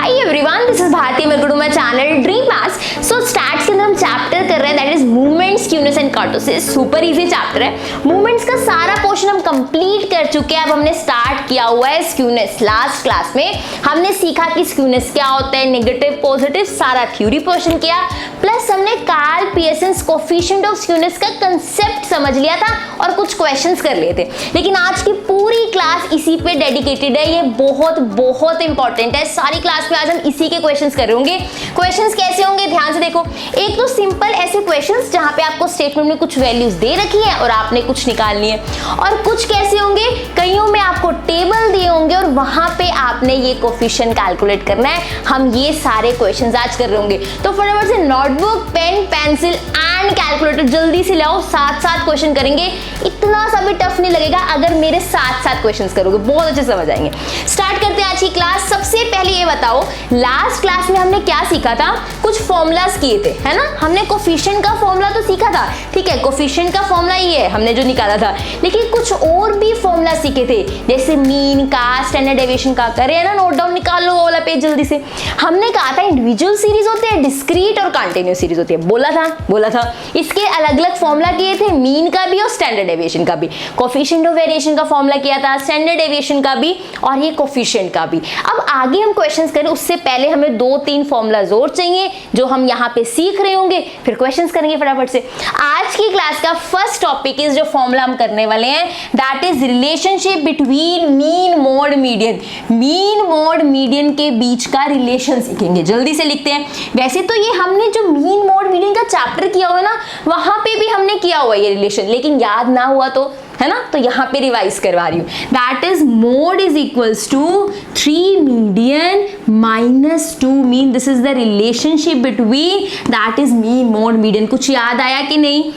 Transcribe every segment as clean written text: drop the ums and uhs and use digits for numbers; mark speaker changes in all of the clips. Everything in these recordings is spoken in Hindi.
Speaker 1: Hi everyone, this is Bharti मेरे my channel dream maths. So stats के अंदर हम चैप्टर कर रहे हैं that is movements, skewness and kurtosis. Super easy chapter है। मूवमेंट्स का सारा पोर्शन हम कंप्लीट कर चुके हैं। अब हमने स्टार्ट किया हुआ है स्क्यूनेस। लास्ट क्लास में हमने सीखा कि स्क्यूनेस क्या होता है, नेगेटिव पॉजिटिव सारा थ्योरी पोर्शन किया, प्लस हमने Karl Pearson's coefficient of skewness का कांसेप्ट समझ लिया था और कुछ क्वेश्चंस कर लिए थे। लेकिन आज की पूरी क्लास इसी पे डेडिकेटेड है। ये बहुत बहुत इंपॉर्टेंट है। सारी क्लास में आज हम इसी के क्वेश्चंस कर रहे होंगे। क्वेश्चंस कैसे होंगे ध्यान से देखो। एक तो सिंपल ऐसे क्वेश्चंस जहां पे आपको स्टेटमेंट में कुछ वैल्यूज दे रखी है और आपने कुछ निकालनी है, और कुछ कैसे होंगे, कईयों में आपको टेबल दिए होंगे और वहां पे आपने ये कोएफिशिएंट कैलकुलेट करना है। हम ये सारे क्वेश्चंस आज कर रहे होंगे। तो फटाफट से notebook, pen, pencil and calculator जल्दी से लाओ। साथ साथ क्वेश्चन करेंगे। इतना सा भी टफ नहीं लगेगा अगर मेरे साथ साथ क्वेश्चंस करोगे, बहुत अच्छे समझ आएंगे। स्टार्ट करते हैं आज की क्लास। सबसे पहले ये बताओ, लास्ट क्लास में हमने क्या सीखा था? कुछ फॉर्मूलाज किए थे, है ना। हमने कोएफिशिएंट का फॉर्मूला तो सीखा था, ठीक है। कोएफिशिएंट का फॉर्मूला ये है हमने जो निकाला था, लेकिन कुछ और भी फॉर्मूला सीखे थे, जैसे मीन का, स्टैंडर्ड डेविएशन का। करे ना, नोट डाउन निकाल लो वाला पेज जल्दी से। हमने कहा था इंडिविजुअल सीरीज होते हैं, डिस्क्रीट और कंटीन्यूअस सीरीज होती है। बोला था। इसके अलग अलग फॉर्मूला किए थे, मीन का भी और स्टैंडर्ड डेविएशन का भी। कोएफिशिएंट ऑफ वेरिएशन का फॉर्मूला किया था, स्टैंडर्ड डेविएशन का भी और ये कोएफिशिएंट का भी। अब आगे हम क्वेश्चंस करें उससे पहले हमें 2-3 फॉर्मूलाज और चाहिए जो हम यहाँ पे सीख रहे होंगे, फिर क्वेश्चंस करेंगे फटाफट से। आज की क्लास का फर्स्ट टॉपिक इज जो फॉर्मूला हम करने वाले हैं that is relationship between mean, mode, median. Mean, mode, median के बीच का रिलेशन सीखेंगे। जल्दी से लिखते हैं। वैसे तो ये हमने जो मीन, मोड, मीडियन का चैप्टर किया हुआ है ना, वहां पे भी हमने किया हुआ ये रिलेशन, लेकिन याद ना हुआ तो, है ना, तो यहाँ पे रिवाइज करवा रही हूँ। That is mode is equals to 3 median minus 2 mean. This is the relationship between that is mean, mode, median. कुछ याद आया कि नहीं?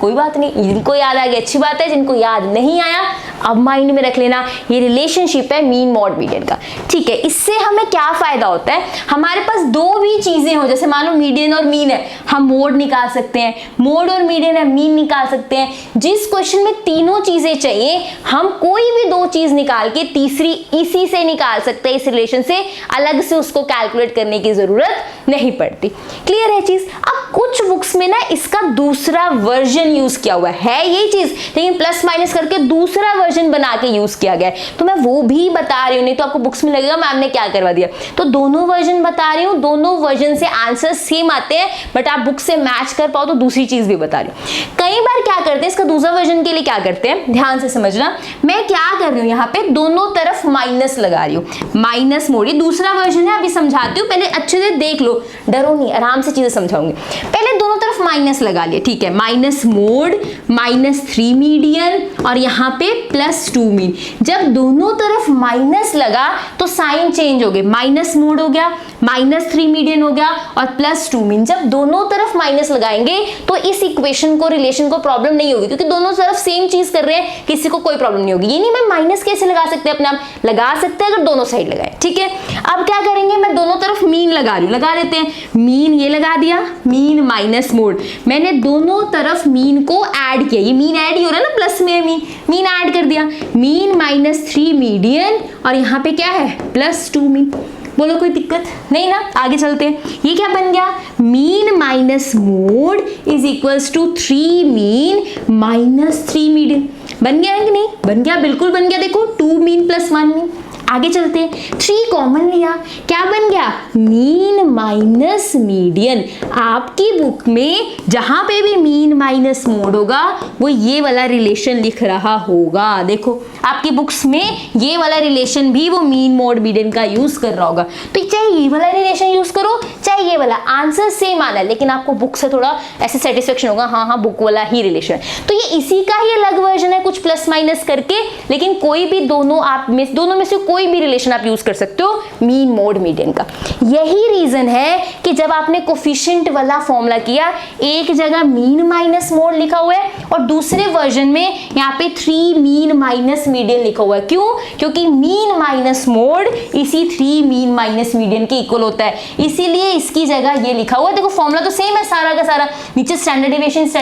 Speaker 1: कोई बात नहीं, जिनको याद आ गया अच्छी बात है, जिनको याद नहीं आया अब माइंड में रख लेना। ये रिलेशनशिप है मीन, मोड, मीडियन का, ठीक है। इससे हमें क्या फायदा होता है? हमारे पास दो भी चीजें हो, जैसे मान लो मीडियन और मीन है, हम मोड निकाल सकते हैं, मोड और मीडियन है, मीन निकाल सकते हैं। जिस क्वेश्चन में तीनों चीजें चाहिए, हम कोई भी दो चीज निकाल के तीसरी इसी से निकाल सकते हैं। इस रिलेशन से अलग से उसको कैलकुलेट करने की जरूरत नहीं पड़ती। क्लियर है चीज? अब कुछ बुक्स में ना इसका दूसरा वर्जन यूज किया हुआ है यही चीज, लेकिन प्लस माइनस करके दूसरा वर्जन बना के यूज किया गया है, तो मैं वो भी बता रही हूँ। नहीं तो आपको बुक्स में लगेगा मैम ने क्या करवा दिया। तो दोनों वर्जन बता रही हूँ, दोनों वर्जन से आंसर सेम आते हैं, बट आप बुक से मैच कर पाओ तो दूसरी चीज भी बता रही हूँ। कई बार क्या करते हैं, इसका दूसरा वर्जन के लिए क्या करते हैं, ध्यान से समझना। मैं क्या कर रही हूँ, यहाँ पे दोनों तरफ माइनस लगा रही हूँ, माइनस मोड। ये दूसरा वर्जन है, अभी समझाती हूँ, पहले अच्छे से देख लो, डरो नहीं, आराम से चीजें समझाऊंगी। पहले दोनों तरफ माइनस लगा लिया, ठीक है। माइनस मोड, -3 मीडियन और यहाँ पे +2 मीन। जब दोनों तरफ माइनस लगा तो साइन चेंज हो गए, माइनस मोड हो गया, -3 मीडियन हो गया और +2 मीन। जब दोनों तरफ माइनस लगाएंगे तो इस इक्वेशन को, रिलेशन को प्रॉब्लम नहीं होगी, क्योंकि दोनों तरफ सेम चीज कर रहे हैं, किसी को कोई प्रॉब्लम नहीं होगी। ये नहीं मैं माइनस कैसे लगा सकते हैं, अपने आप लगा सकते हैं अगर दोनों साइड लगाए, ठीक है। अब क्या करेंगे, मैं दोनों तरफ मीन लगा रही हूँ, लगा देते हैं। मीन ये लगा दिया, मीन माइनस मोड। मैंने दोनों तरफ मीन को ऐड किया, ये मीन ऐड ही हो रहा है ना, प्लस में मीन ऐड कर दिया। मीन -3 मीडियन और यहाँ पे क्या है, +2 मीन। बोलो कोई दिक्कत नहीं ना? आगे चलते हैं। ये क्या बन गया, mean minus mode is equals to 3 mean -3 median. बन गया है कि नहीं? बन गया, बिल्कुल बन गया। देखो 2 मीन + 1 मीन। आगे चलते हैं, 3 कॉमन लिया, क्या बन गया, मीन माइनस मीडियन। आपकी बुक में जहां पे भी मीन माइनस मोड होगा वो ये वाला रिलेशन लिख रहा होगा। देखो आपकी बुक्स में ये वाला रिलेशन भी वो मीन, मोड, मीडियन का यूज कर रहा होगा। तो चाहे ये वाला रिलेशन यूज करो चाहे ये वाला, आंसर सेम आना है, लेकिन आपको बुक से थोड़ा ऐसे सेटिस्फेक्शन होगा, हाँ बुक वाला ही रिलेशन। तो ये इसी का ही अलग वर्जन है, कुछ प्लस माइनस करके, लेकिन कोई भी दोनों में से कोई भी रिलेशन आप यूज कर सकते हो मीन, मोड, मीडियन का। यही रीजन है कि जब आपने कोएफिशिएंट वाला फॉर्मूला किया, एक जगह मीन माइनस मोड लिखा हुआ है और दूसरे वर्जन में यहाँ पे 3 मीन माइनस मीडियन लिखा हुआ है। क्यों? क्योंकि मीन माइनस मोड इसी 3 मीन माइनस मीडियन के इक्वल होता है, इसीलिए इसकी जगह ये लिखा हुआ है। देखो फॉर्मूला तो सेम है सारा का सारा, नीचे स्टैंडर्ड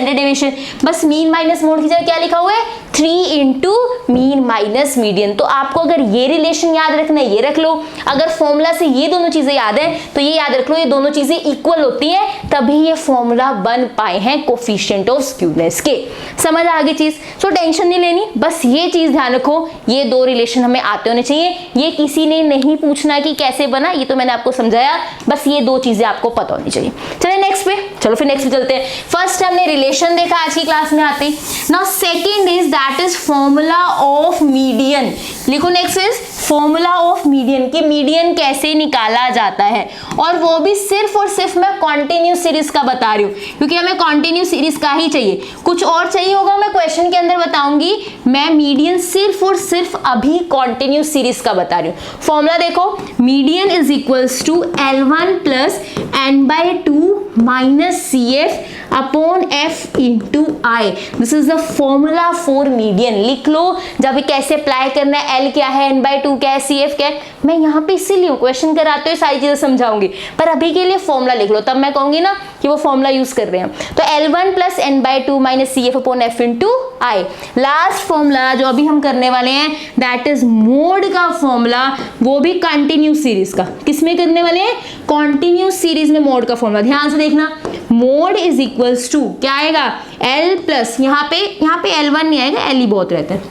Speaker 1: डेविएशन, बस मीन माइनस मोड की जगह क्या लिखा हुआ है, 3 इंटू मीन माइनस मीडियन। तो आपको अगर ये रिलेशन याद रखना है ये रख लो, अगर फॉर्मूला से ये दोनों चीजें याद है तो ये याद रख लो, ये दोनों चीजें इक्वल होती हैं तभी ये फॉर्मूला बन पाए हैं कोफिशिएंट ऑफ स्क्यूनेस के। समझ आ गई चीज? सो टेंशन नहीं लेनी, बस ये चीज ध्यान रखो, ये दो रिलेशन हमें आते होने चाहिए। ये किसी ने नहीं पूछना कि कैसे बना, ये तो मैंने आपको समझाया, बस ये दो चीजें आपको पता होनी चाहिए। चलिए नेक्स्ट पे, चलो फिर नेक्स्ट पे चलते हैं। फर्स्ट हमने रिलेशन देखा आज की क्लास में आते। Now second is that is formula of median. लिखो next is formula of median, कि मीडियन कैसे निकाला जाता है, और वो भी सिर्फ और सिर्फ मैं कॉन्टिन्यूस सीरीज का बता रही हूँ, क्योंकि हमें कॉन्टिन्यूस सीरीज का ही चाहिए। कुछ और चाहिए होगा मैं क्वेश्चन के अंदर बताऊंगी, मैं मीडियन सिर्फ और सिर्फ अभी कॉन्टिन्यूस सीरीज का बता रही हूँ। फॉर्मूला देखो, median is equals to L1 plus n/2 minus CF upon F into I। This is the formula for median. लिख लो जब कैसे अप्लाई करना है, L क्या है, n/2 क्या है, CF क्या है। मैं यहाँ पे इसीलिए क्वेश्चन कराते हुए सारी चीजें समझाऊंगी, पर अभी के लिए फॉर्मूला लिख लो, तब मैं कहूंगी ना कि वो फॉर्मूला यूज कर रहे हैं। तो L1 plus n/2 minus CF upon F into I। Last formula जो अभी हम करने वाले हैं दैट इज मोड का फॉर्मूला, वो भी कंटिन्यूस सीरीज का। किसमें करने वाले हैं? कॉन्टिन्यूस सीरीज में मोड का फॉर्मूला। ध्यान से देखना, मोड इज इक्वल्स टू क्या आएगा, L प्लस यहाँ पे L1 नहीं आएगा, L ही बहुत रहता है,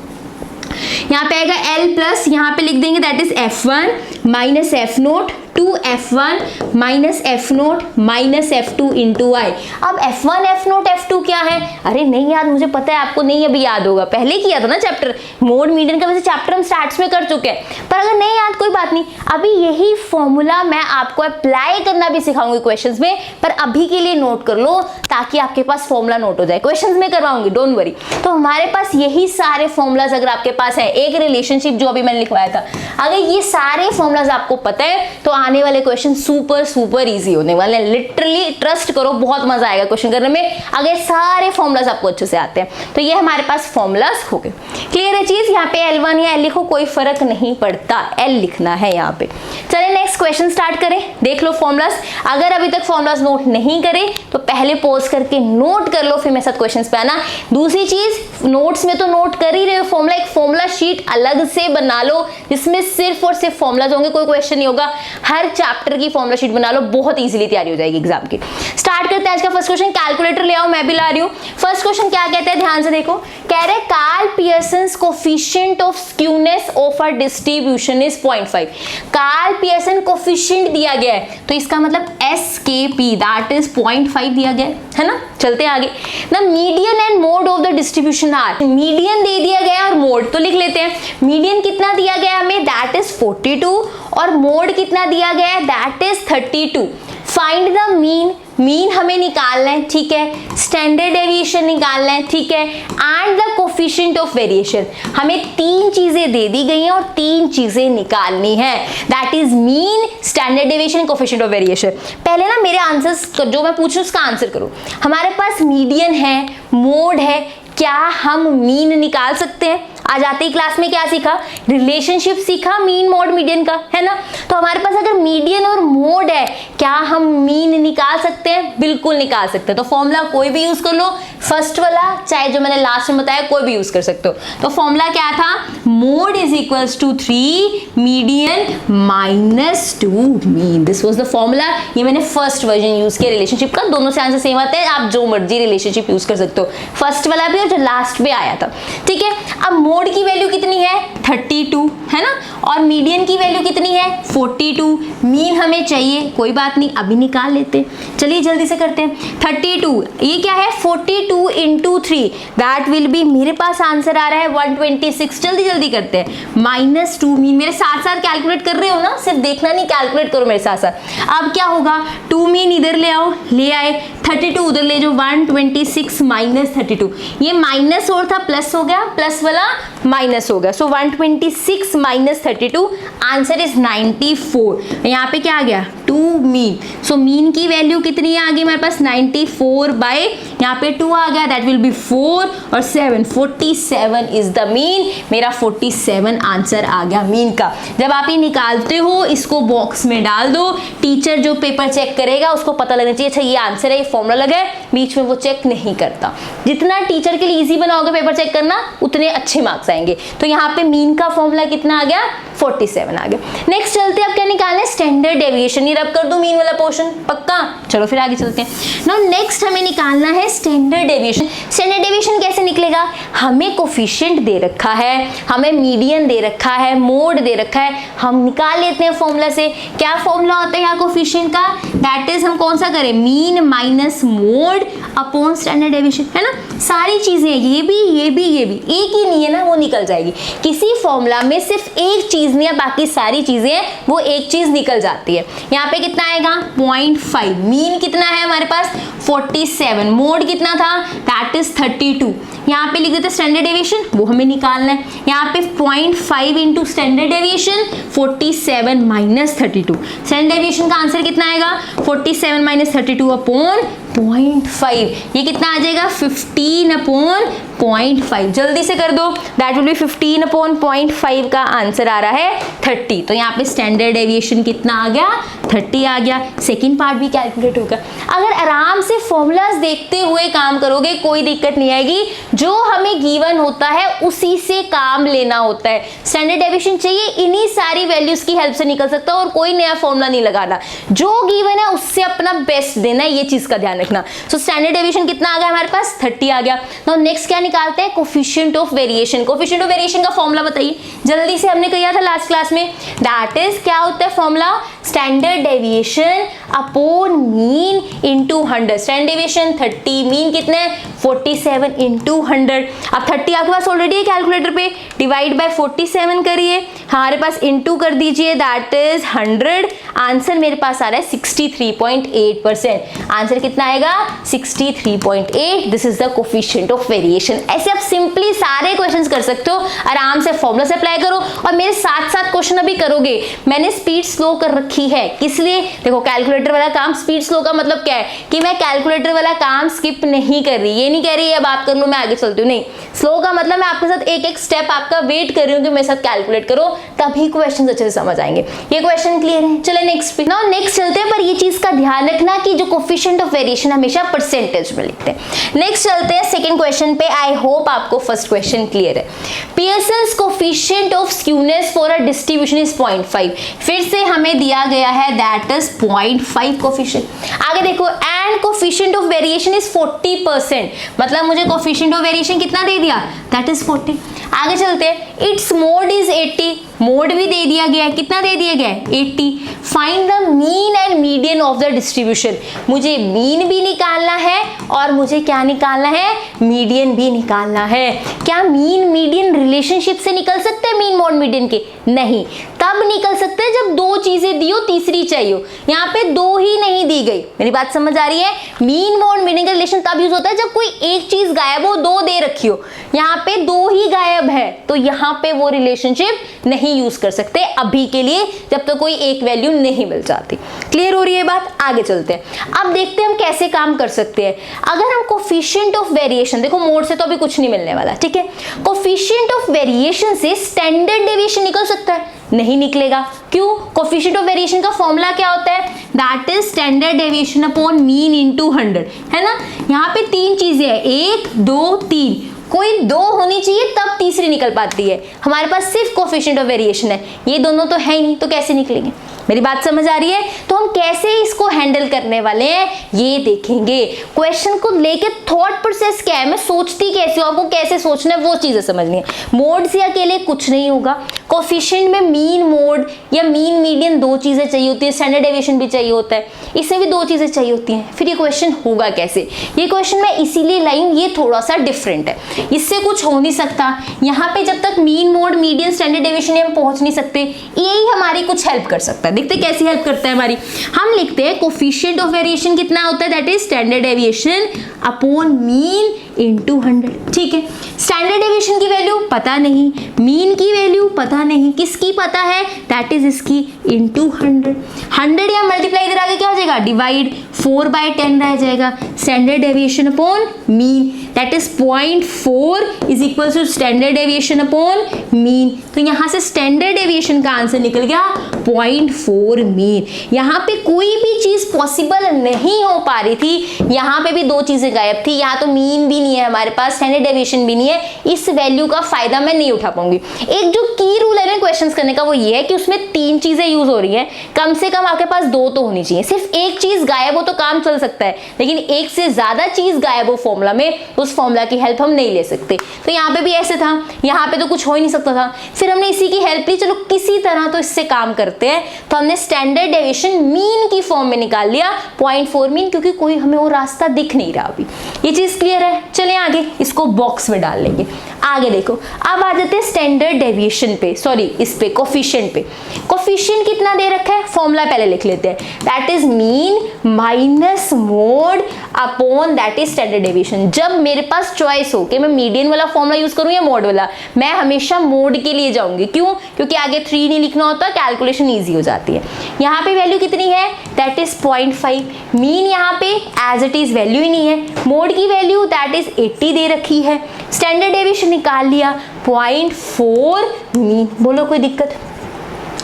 Speaker 1: यहाँ पे आएगा L प्लस, यहाँ पे लिख देंगे that is F1 minus F0 two F1 minus F0 minus F2 into I। अब F1 F0 F2 क्या है? अरे नहीं याद, मुझे पता है आपको नहीं अभी याद होगा, पहले किया था ना चैप्टर मोड मीडियन का, वैसे चैप्टर हम स्टार्ट्स में कर चुके हैं, पर अगर नहीं याद कोई बात नहीं, अभी यही फॉर्मूला मैं आपको अप्लाई करना भी सिखाऊंगी क्वेश्चंस में, पर अभी के लिए नोट कर लो ताकि आपके पास फॉर्मूला नोट हो जाए। क्वेश्चंस में करवाऊंगी, डोंट वरी। तो हमारे पास यही सारे फॉर्मूलाज अगर आपके पास है, एक रिलेशनशिप जो अभी मैंने लिखवाया था, अगर ये सारे फॉर्मूलाज आपको पता है तो आने वाले क्वेश्चन सुपर इजी होने वाले हैं। लिटरली ट्रस्ट करो, बहुत मजा आएगा क्वेश्चन करने में अगर सारे फॉर्मूलाज आपको अच्छे से आते हैं। तो ये हमारे पास फॉर्मूलाज हो गए। क्लियर है चीज? यहाँ पे L1 या L लिखो, कोई फर्क नहीं पड़ता, L लिखना है यहाँ पे। चलिए नेक्स्ट क्वेश्चन स्टार्ट करें। देख लो फॉर्मूलाज, अगर अभी तक फॉर्मूलाज नोट नहीं करे तो पहले पॉज करके नोट कर लो, फिर मेरे साथ क्वेश्चंस पे आना। दूसरी चीज, नोट्स में तो नोट कर ही रहे हो फॉर्मूला, एक फॉर्मूला शीट अलग से बना लो जिसमें सिर्फ और सिर्फ फॉर्मूलाज होंगे, कोई क्वेश्चन नहीं होगा। हर चैप्टर की फॉर्मूला शीट बना लो, बहुत इजीली तैयारी हो जाएगी एग्जाम की। स्टार्ट करते हैं आज का फर्स्ट क्वेश्चन। कैलकुलेटर ले आओ, मैं भी ला रही हूँ। फर्स्ट क्वेश्चन क्या कहता है, ध्यान से देखो। कह रहे Karl Pearson's coefficient of skewness of a distribution is 0.5। Karl Pearson coefficient दिया गया है, तो इसका मतलब SKP दैट इज 0.5 दिया गया है ना। चलते हैं आगे ना। Median and mode of the distribution are, median दे दिया गया और मोड तो लिख लेते हैं। मीडियन कितना दिया गया हमें, दैट इज 42, और मोड कितना दिया गया है, that is 32। Find the mean, mean हमें निकालना है, ठीक है। स्टैंडर्ड डेविएशन निकालना है, ठीक है। And the coefficient of variation, हमें तीन चीजें दे दी गई हैं और तीन चीजें निकालनी है, that is mean, standard deviation, coefficient of variation. पहले ना मेरे आंसर्स जो मैं पूछ रही हूँ उसका आंसर करो। हमारे पास मीडियन है, मोड है, क्या हम मीन निकाल सकते हैं? आज आते ही क्लास में क्या सीखा, रिलेशनशिप सीखा मीन मोड मीडियन का, है ना। तो हमारे पास अगर मीडियन और मोड है, क्या हम मीन निकाल सकते हैं? बिल्कुल निकाल सकते हैं। तो फॉर्मूला कोई भी यूज कर लो, फर्स्ट वाला चाहे जो मैंने लास्ट में बताया कोई भी यूज कर सकते हो। तो फॉर्मूला क्या था, mode is equals to 3 median minus 2 mean. This was the formula. ये मैंने फर्स्ट वर्जन यूज किया रिलेशनशिप का, दोनों से आंसर सेम आते हैं, आप जो मर्जी रिलेशनशिप यूज कर सकते हो, फर्स्ट वाला भी और जो लास्ट में आया था, ठीक है। अब मोड की वैल्यू कितनी है, 32 है ना, और मीडियन की वैल्यू कितनी है, 42। मीन हमें चाहिए, कोई बात नहीं अभी निकाल लेते, चलिए जल्दी से करते हैं। 32 ये क्या है, 42 इंटू 3 दैट विल बी, मेरे पास आंसर आ रहा है 126। जल्दी करते हैं, माइनस 2 मीन। मेरे साथ साथ कैलकुलेट कर रहे हो ना, सिर्फ देखना नहीं, कैलकुलेट करो मेरे साथ साथ। अब क्या होगा, 2 मीन इधर ले आओ, ले आए, 32 उधर ले जाओ, 126 माइनस 32। ये माइनस और था, प्लस हो गया, प्लस वाला माइनस हो गया। सो 126 माइनस 32, आंसर इज 94। यहाँ पे क्या आ गया, इनटू मीन। सो मीन की वैल्यू कितनी आ गई हमारे पास 94 बाय यहाँ पे 2 आ गया, दैट विल बी 4 और 7, 47 इज द मीन। मेरा 47 आंसर आ गया मीन का। जब आप ये निकालते हो इसको बॉक्स में डाल दो, टीचर जो पेपर चेक करेगा उसको पता लगना चाहिए अच्छा ये आंसर है, ये फॉर्मूला लगा है, बीच में वो चेक नहीं करता। जितना टीचर के लिए इजी बनाओगे पेपर चेक करना उतने अच्छे मार्क्स आएंगे। तो यहाँ पे मीन का फॉर्मूला कितना आ गया 47 आ गया। नेक्स्ट चलते हैं, अब क्या निकालना है स्टैंडर्ड डेविएशन। ये रब कर दो मीन वाला पोर्शन पक्का। चलो फिर आगे चलते हैं। नाउ नेक्स्ट हमें निकालना है स्टैंडर्ड डेविएशन। स्टैंडर्ड डेविएशन कैसे निकलेगा, हमें कोफिशिएंट दे रखा है, हमें मीडियन दे रखा है, मोड दे रखा है, हम निकाल लेते हैं फॉर्मूला से। क्या फॉर्मूला होता है यहाँ कोफिशिएंट का, दैट इज हम कौन सा करें mean minus mode upon standard deviation, है ना। सारी चीजें ये भी एक ही नहीं है ना, वो निकल जाएगी। किसी फॉर्मूला में सिर्फ एक चीज नहीं है, बाकी सारी चीजें वो एक चीज निकल जाती है। यहाँ पे कितना आएगा 0.5, मीन कितना है हमारे पास 47, मोड कितना था दैट इज 32। यहाँ पे लिख देते स्टैंडर्ड डेविएशन, वो हमें निकालना है। यहाँ पे 0.5 into standard deviation 47 minus 32। Standard deviation का आंसर कितना आएगा 47 माइनस 32 अपॉन 0.5। ये कितना आ जाएगा 15 अपॉन 0.5। जल्दी से कर दो, दैट विल बी 15 अपॉन 0.5 का आंसर आ रहा है 30। तो यहाँ पे स्टैंडर्ड डेविएशन कितना आ गया 30 आ गया। सेकंड पार्ट भी कैलकुलेट होगा। अगर आराम से फॉर्मूलाज देखते हुए काम करोगे कोई दिक्कत नहीं आएगी। जो हमें गिवन होता है उसी से काम लेना होता है। स्टैंडर्ड डेविएशन चाहिए, इन्हीं सारी वैल्यूज की हेल्प से निकल सकता है और कोई नया फॉर्मूला नहीं लगाना। जो गिवन है उससे अपना बेस्ट देना है, ये चीज का ध्यान रखना। सो स्टैंडर्ड डेविएशन कितना आ गया हमारे पास 30 आ गया। नाउ नेक्स्ट क्या निकालते हैं coefficient of variation. Coefficient of variation का फॉर्मूला बताइए जल्दी से, हमने किया था लास्ट क्लास में। दैट इज क्या होता है formula standard deviation upon mean into 100। Standard deviation 30, mean कितने 47 इंटू 100। अब 30 आपके पास ऑलरेडी है कैलकुलेटर पे, डिवाइड बाय 47 करिए, हमारे पास इंटू कर दीजिए दैट इज 100। आंसर मेरे पास आ रहा है 63.8%। आंसर कितना आएगा 63.8। This is the coefficient of variation. ऐसे आप सिंपली सारे क्वेश्चंस कर सकते हो, आराम से फॉर्मूला से अप्लाई करो और मेरे साथ साथ क्वेश्चन अभी करोगे। मैंने स्पीड स्लो कर रखी है, किस लिए, देखो कैलकुलेटर वाला काम, स्पीड स्लो का मतलब क्या है कि मैं कैलकुलेटर वाला काम स्किप नहीं कर रही, ये नहीं कह रही है अब आप कर लो मैं आगे चलती हूँ, नहीं। स्लो का मतलब मैं आपके साथ एक एक स्टेप आपका वेट कर रही हूँ कि मेरे साथ कैलकुलेट करो, तभी क्वेश्चन अच्छे से समझ आएंगे। ये क्वेश्चन क्लियर है। चले नेक्स्ट पे। नाउ नेक्स्ट चलते हैं, पर ये चीज का ध्यान रखना कि जो कोफिशिएंट ऑफ वेरिएशन हमेशा परसेंटेज में लिखते हैं। नेक्स्ट चलते हैं सेकंड क्वेश्चन पे। आई होप आपको फर्स्ट क्वेश्चन क्लियर है। Pearson's coefficient of skewness for a distribution is 0.5। फिर से हमें दिया गया है दैट इज 0.5 कोफिशिएंट। आगे देखो and coefficient of variation is 40%, मतलब मुझे कोफिशिएंट ऑफ वेरिएशन कितना दे दिया दैट इज 40। आगे चलते हैं, इट्स मोड इज 80, मोड भी दे दिया गया है, कितना दे दिया गया है 80। Find the mean and median of the distribution, मुझे मीन भी निकालना है और मुझे क्या निकालना है मीडियन भी निकालना है। क्या मीन मीडियन रिलेशनशिप से निकल सकते हैं मीन मोड मीडियन के, नहीं। तब निकल सकते हैं जब दो चीजें दी हो तीसरी चाहिए हो, यहाँ पे दो ही नहीं दी गई। मेरी बात समझ आ रही है। मीन मोड मीडियन का रिलेशन तब यूज होता है जब कोई एक चीज गायब हो, दो दे रखी हो, यहाँ पे दो ही गायब है तो यहाँ पे वो रिलेशनशिप नहीं यूज कर सकते अभी के लिए, जब तक कोई एक वैल्यू नहीं मिल जाती। क्लियर हो रही है बात। आगे चलते हैं, अब देखते हैं हम कैसे काम कर सकते हैं। अगर हम कोफिशिएंट ऑफ वेरिएशन, देखो मोड से तो अभी कुछ नहीं मिलने वाला, ठीक है। कोफिशिएंट ऑफ वेरिएशन से स्टैंडर्ड डेविएशन निकल सकता है, नहीं निकलेगा। क्यों? कोफिशिएंट ऑफ वेरिएशन का फॉर्मूला क्या होता है that is standard deviation upon mean into 100, है ना। यहाँ पे तीन चीजें हैं, 1 2 3, कोई दो होनी चाहिए तब तीसरी निकल पाती है। हमारे पास सिर्फ कोफिशिएंट ऑफ वेरिएशन है, ये दोनों तो है ही नहीं, तो कैसे निकलेंगे। मेरी बात समझ आ रही है। तो हम कैसे इसको हैंडल करने वाले हैं ये देखेंगे। क्वेश्चन को लेके थॉट प्रोसेस क्या है, मैं सोचती कैसे हूं, आपको कैसे सोचना है वो चीजें समझनी है। मोड से अकेले कुछ नहीं होगा, कोफिशिएंट में मीन मोड या मीन मीडियन दो चीजें चाहिए होती है, स्टैंडर्ड डेविएशन भी चाहिए होता है, इसमें भी दो चीजें चाहिए होती हैं। फिर ये क्वेश्चन होगा कैसे, ये क्वेश्चन मैं इसीलिए लाई हूं, ये थोड़ा सा डिफरेंट है, इससे कुछ हो नहीं सकता। यहाँ पे जब तक mean mode median standard deviation हम पहुंच नहीं सकते, यही हमारी कुछ हेल्प कर सकता है। देखते कैसी हेल्प करता है हमारी। हम लिखते हैं कोफिशिएंट ऑफ वेरिएशन कितना होता है that is standard deviation upon mean into 100। ठीक है, स्टैंडर्ड डेविएशन की वैल्यू पता नहीं, मीन की वैल्यू पता नहीं, किसकी पता है, दैट इज इसकी इंटू 100। 100 या मल्टीप्लाई इधर आगे क्या हो जाएगा, डिवाइड, 4/10 रह जाएगा, standard deviation upon mean, that is 0.4 is equal to standard deviation upon mean. तो यहां से स्टैंडर्ड डेविएशन का आंसर निकल गया 0.4 मीन। यहां पे कोई भी चीज पॉसिबल नहीं हो पा रही थी, यहां पे भी दो चीजें गायब थी, यहाँ तो मीन भी नहीं है हमारे पास, स्टैंडर्ड डेविएशन भी नहीं है, इस वैल्यू का फायदा मैं नहीं उठा पाऊंगी। एक जो की रूल है ना क्वेश्चंस करने का वो ये है कि उसमें 3 चीजें यूज हो रही है, कम से कम आपके पास 2 तो होनी चाहिए। सिर्फ एक चीज गायब हो तो काम चल सकता है, लेकिन एक से ज्यादा चीज गायब हो फॉर्मूला में, उस फॉर्मूला की हेल्प हम नहीं ले सकते। तो यहाँ पे भी ऐसे था, यहाँ पे तो कुछ हो ही नहीं सकता था, फिर हमने इसी की हेल्प ली, चलो किसी तरह तो इससे काम करते हैं। तो हमने स्टैंडर्ड डेविएशन मीन की फॉर्म में निकाल लिया 0.4 मीन, क्योंकि कोई हमें वो रास्ता दिख नहीं रहा अभी। ये चीज क्लियर है? चलिए आगे इसको बॉक्स में डाल लेंगे। आगे देखो, अब आ जाते हैं स्टैंडर्ड डेविएशन पे, सॉरी इस पे कोफिशिएंट पे। कोफिशिएंट कितना दे रखा है, फॉर्मूला पहले लिख लेते हैं, that is mean minus mode upon that is standard deviation. जब मेरे पास चॉइस हो कि मैं मीडियन वाला फॉर्मूला यूज करूं या मोड वाला, मैं हमेशा मोड के लिए जाऊंगी। क्यों? क्योंकि आगे 3 नहीं लिखना होता, कैलकुलेशन ईजी हो जाती है। यहाँ पे वैल्यू कितनी है, दैट इज 0.5। मीन यहाँ पे एज इट इज वैल्यू ही नहीं है, मोड की वैल्यू दैट इज 80 दे रखी है, स्टैंडर्ड डेविएशन निकाल लिया 0.4 मीन। बोलो कोई दिक्कत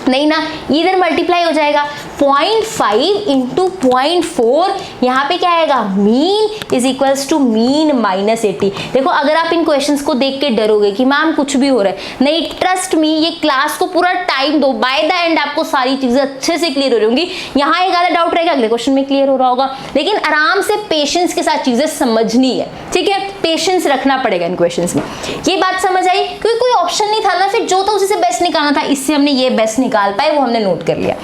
Speaker 1: नहीं ना, इधर मल्टीप्लाई हो जाएगा 0.5 इंटू 0.4, यहाँ पे क्या आएगा, mean is equals to mean minus 80। देखो अगर आप इन क्वेश्चंस को देख के डरोगे कि मैम कुछ भी हो रहा है, नहीं, ट्रस्ट मी, ये क्लास को पूरा टाइम दो, बाय द एंड आपको सारी चीजें अच्छे से क्लियर हो रही होंगी। यहाँ एक आधा डाउट रहेगा, अगले क्वेश्चन में क्लियर हो रहा होगा, लेकिन आराम से पेशेंस के साथ चीजें समझनी है। ठीक है, पेशेंस रखना पड़ेगा इन क्वेश्चंस में। ये बात समझ आई? क्योंकि कोई ऑप्शन नहीं था ना, फिर जो था उसी से बेस्ट निकालना था, इससे हमने ये बेस्ट निकाल पाए, वो हमने नोट कर लिया।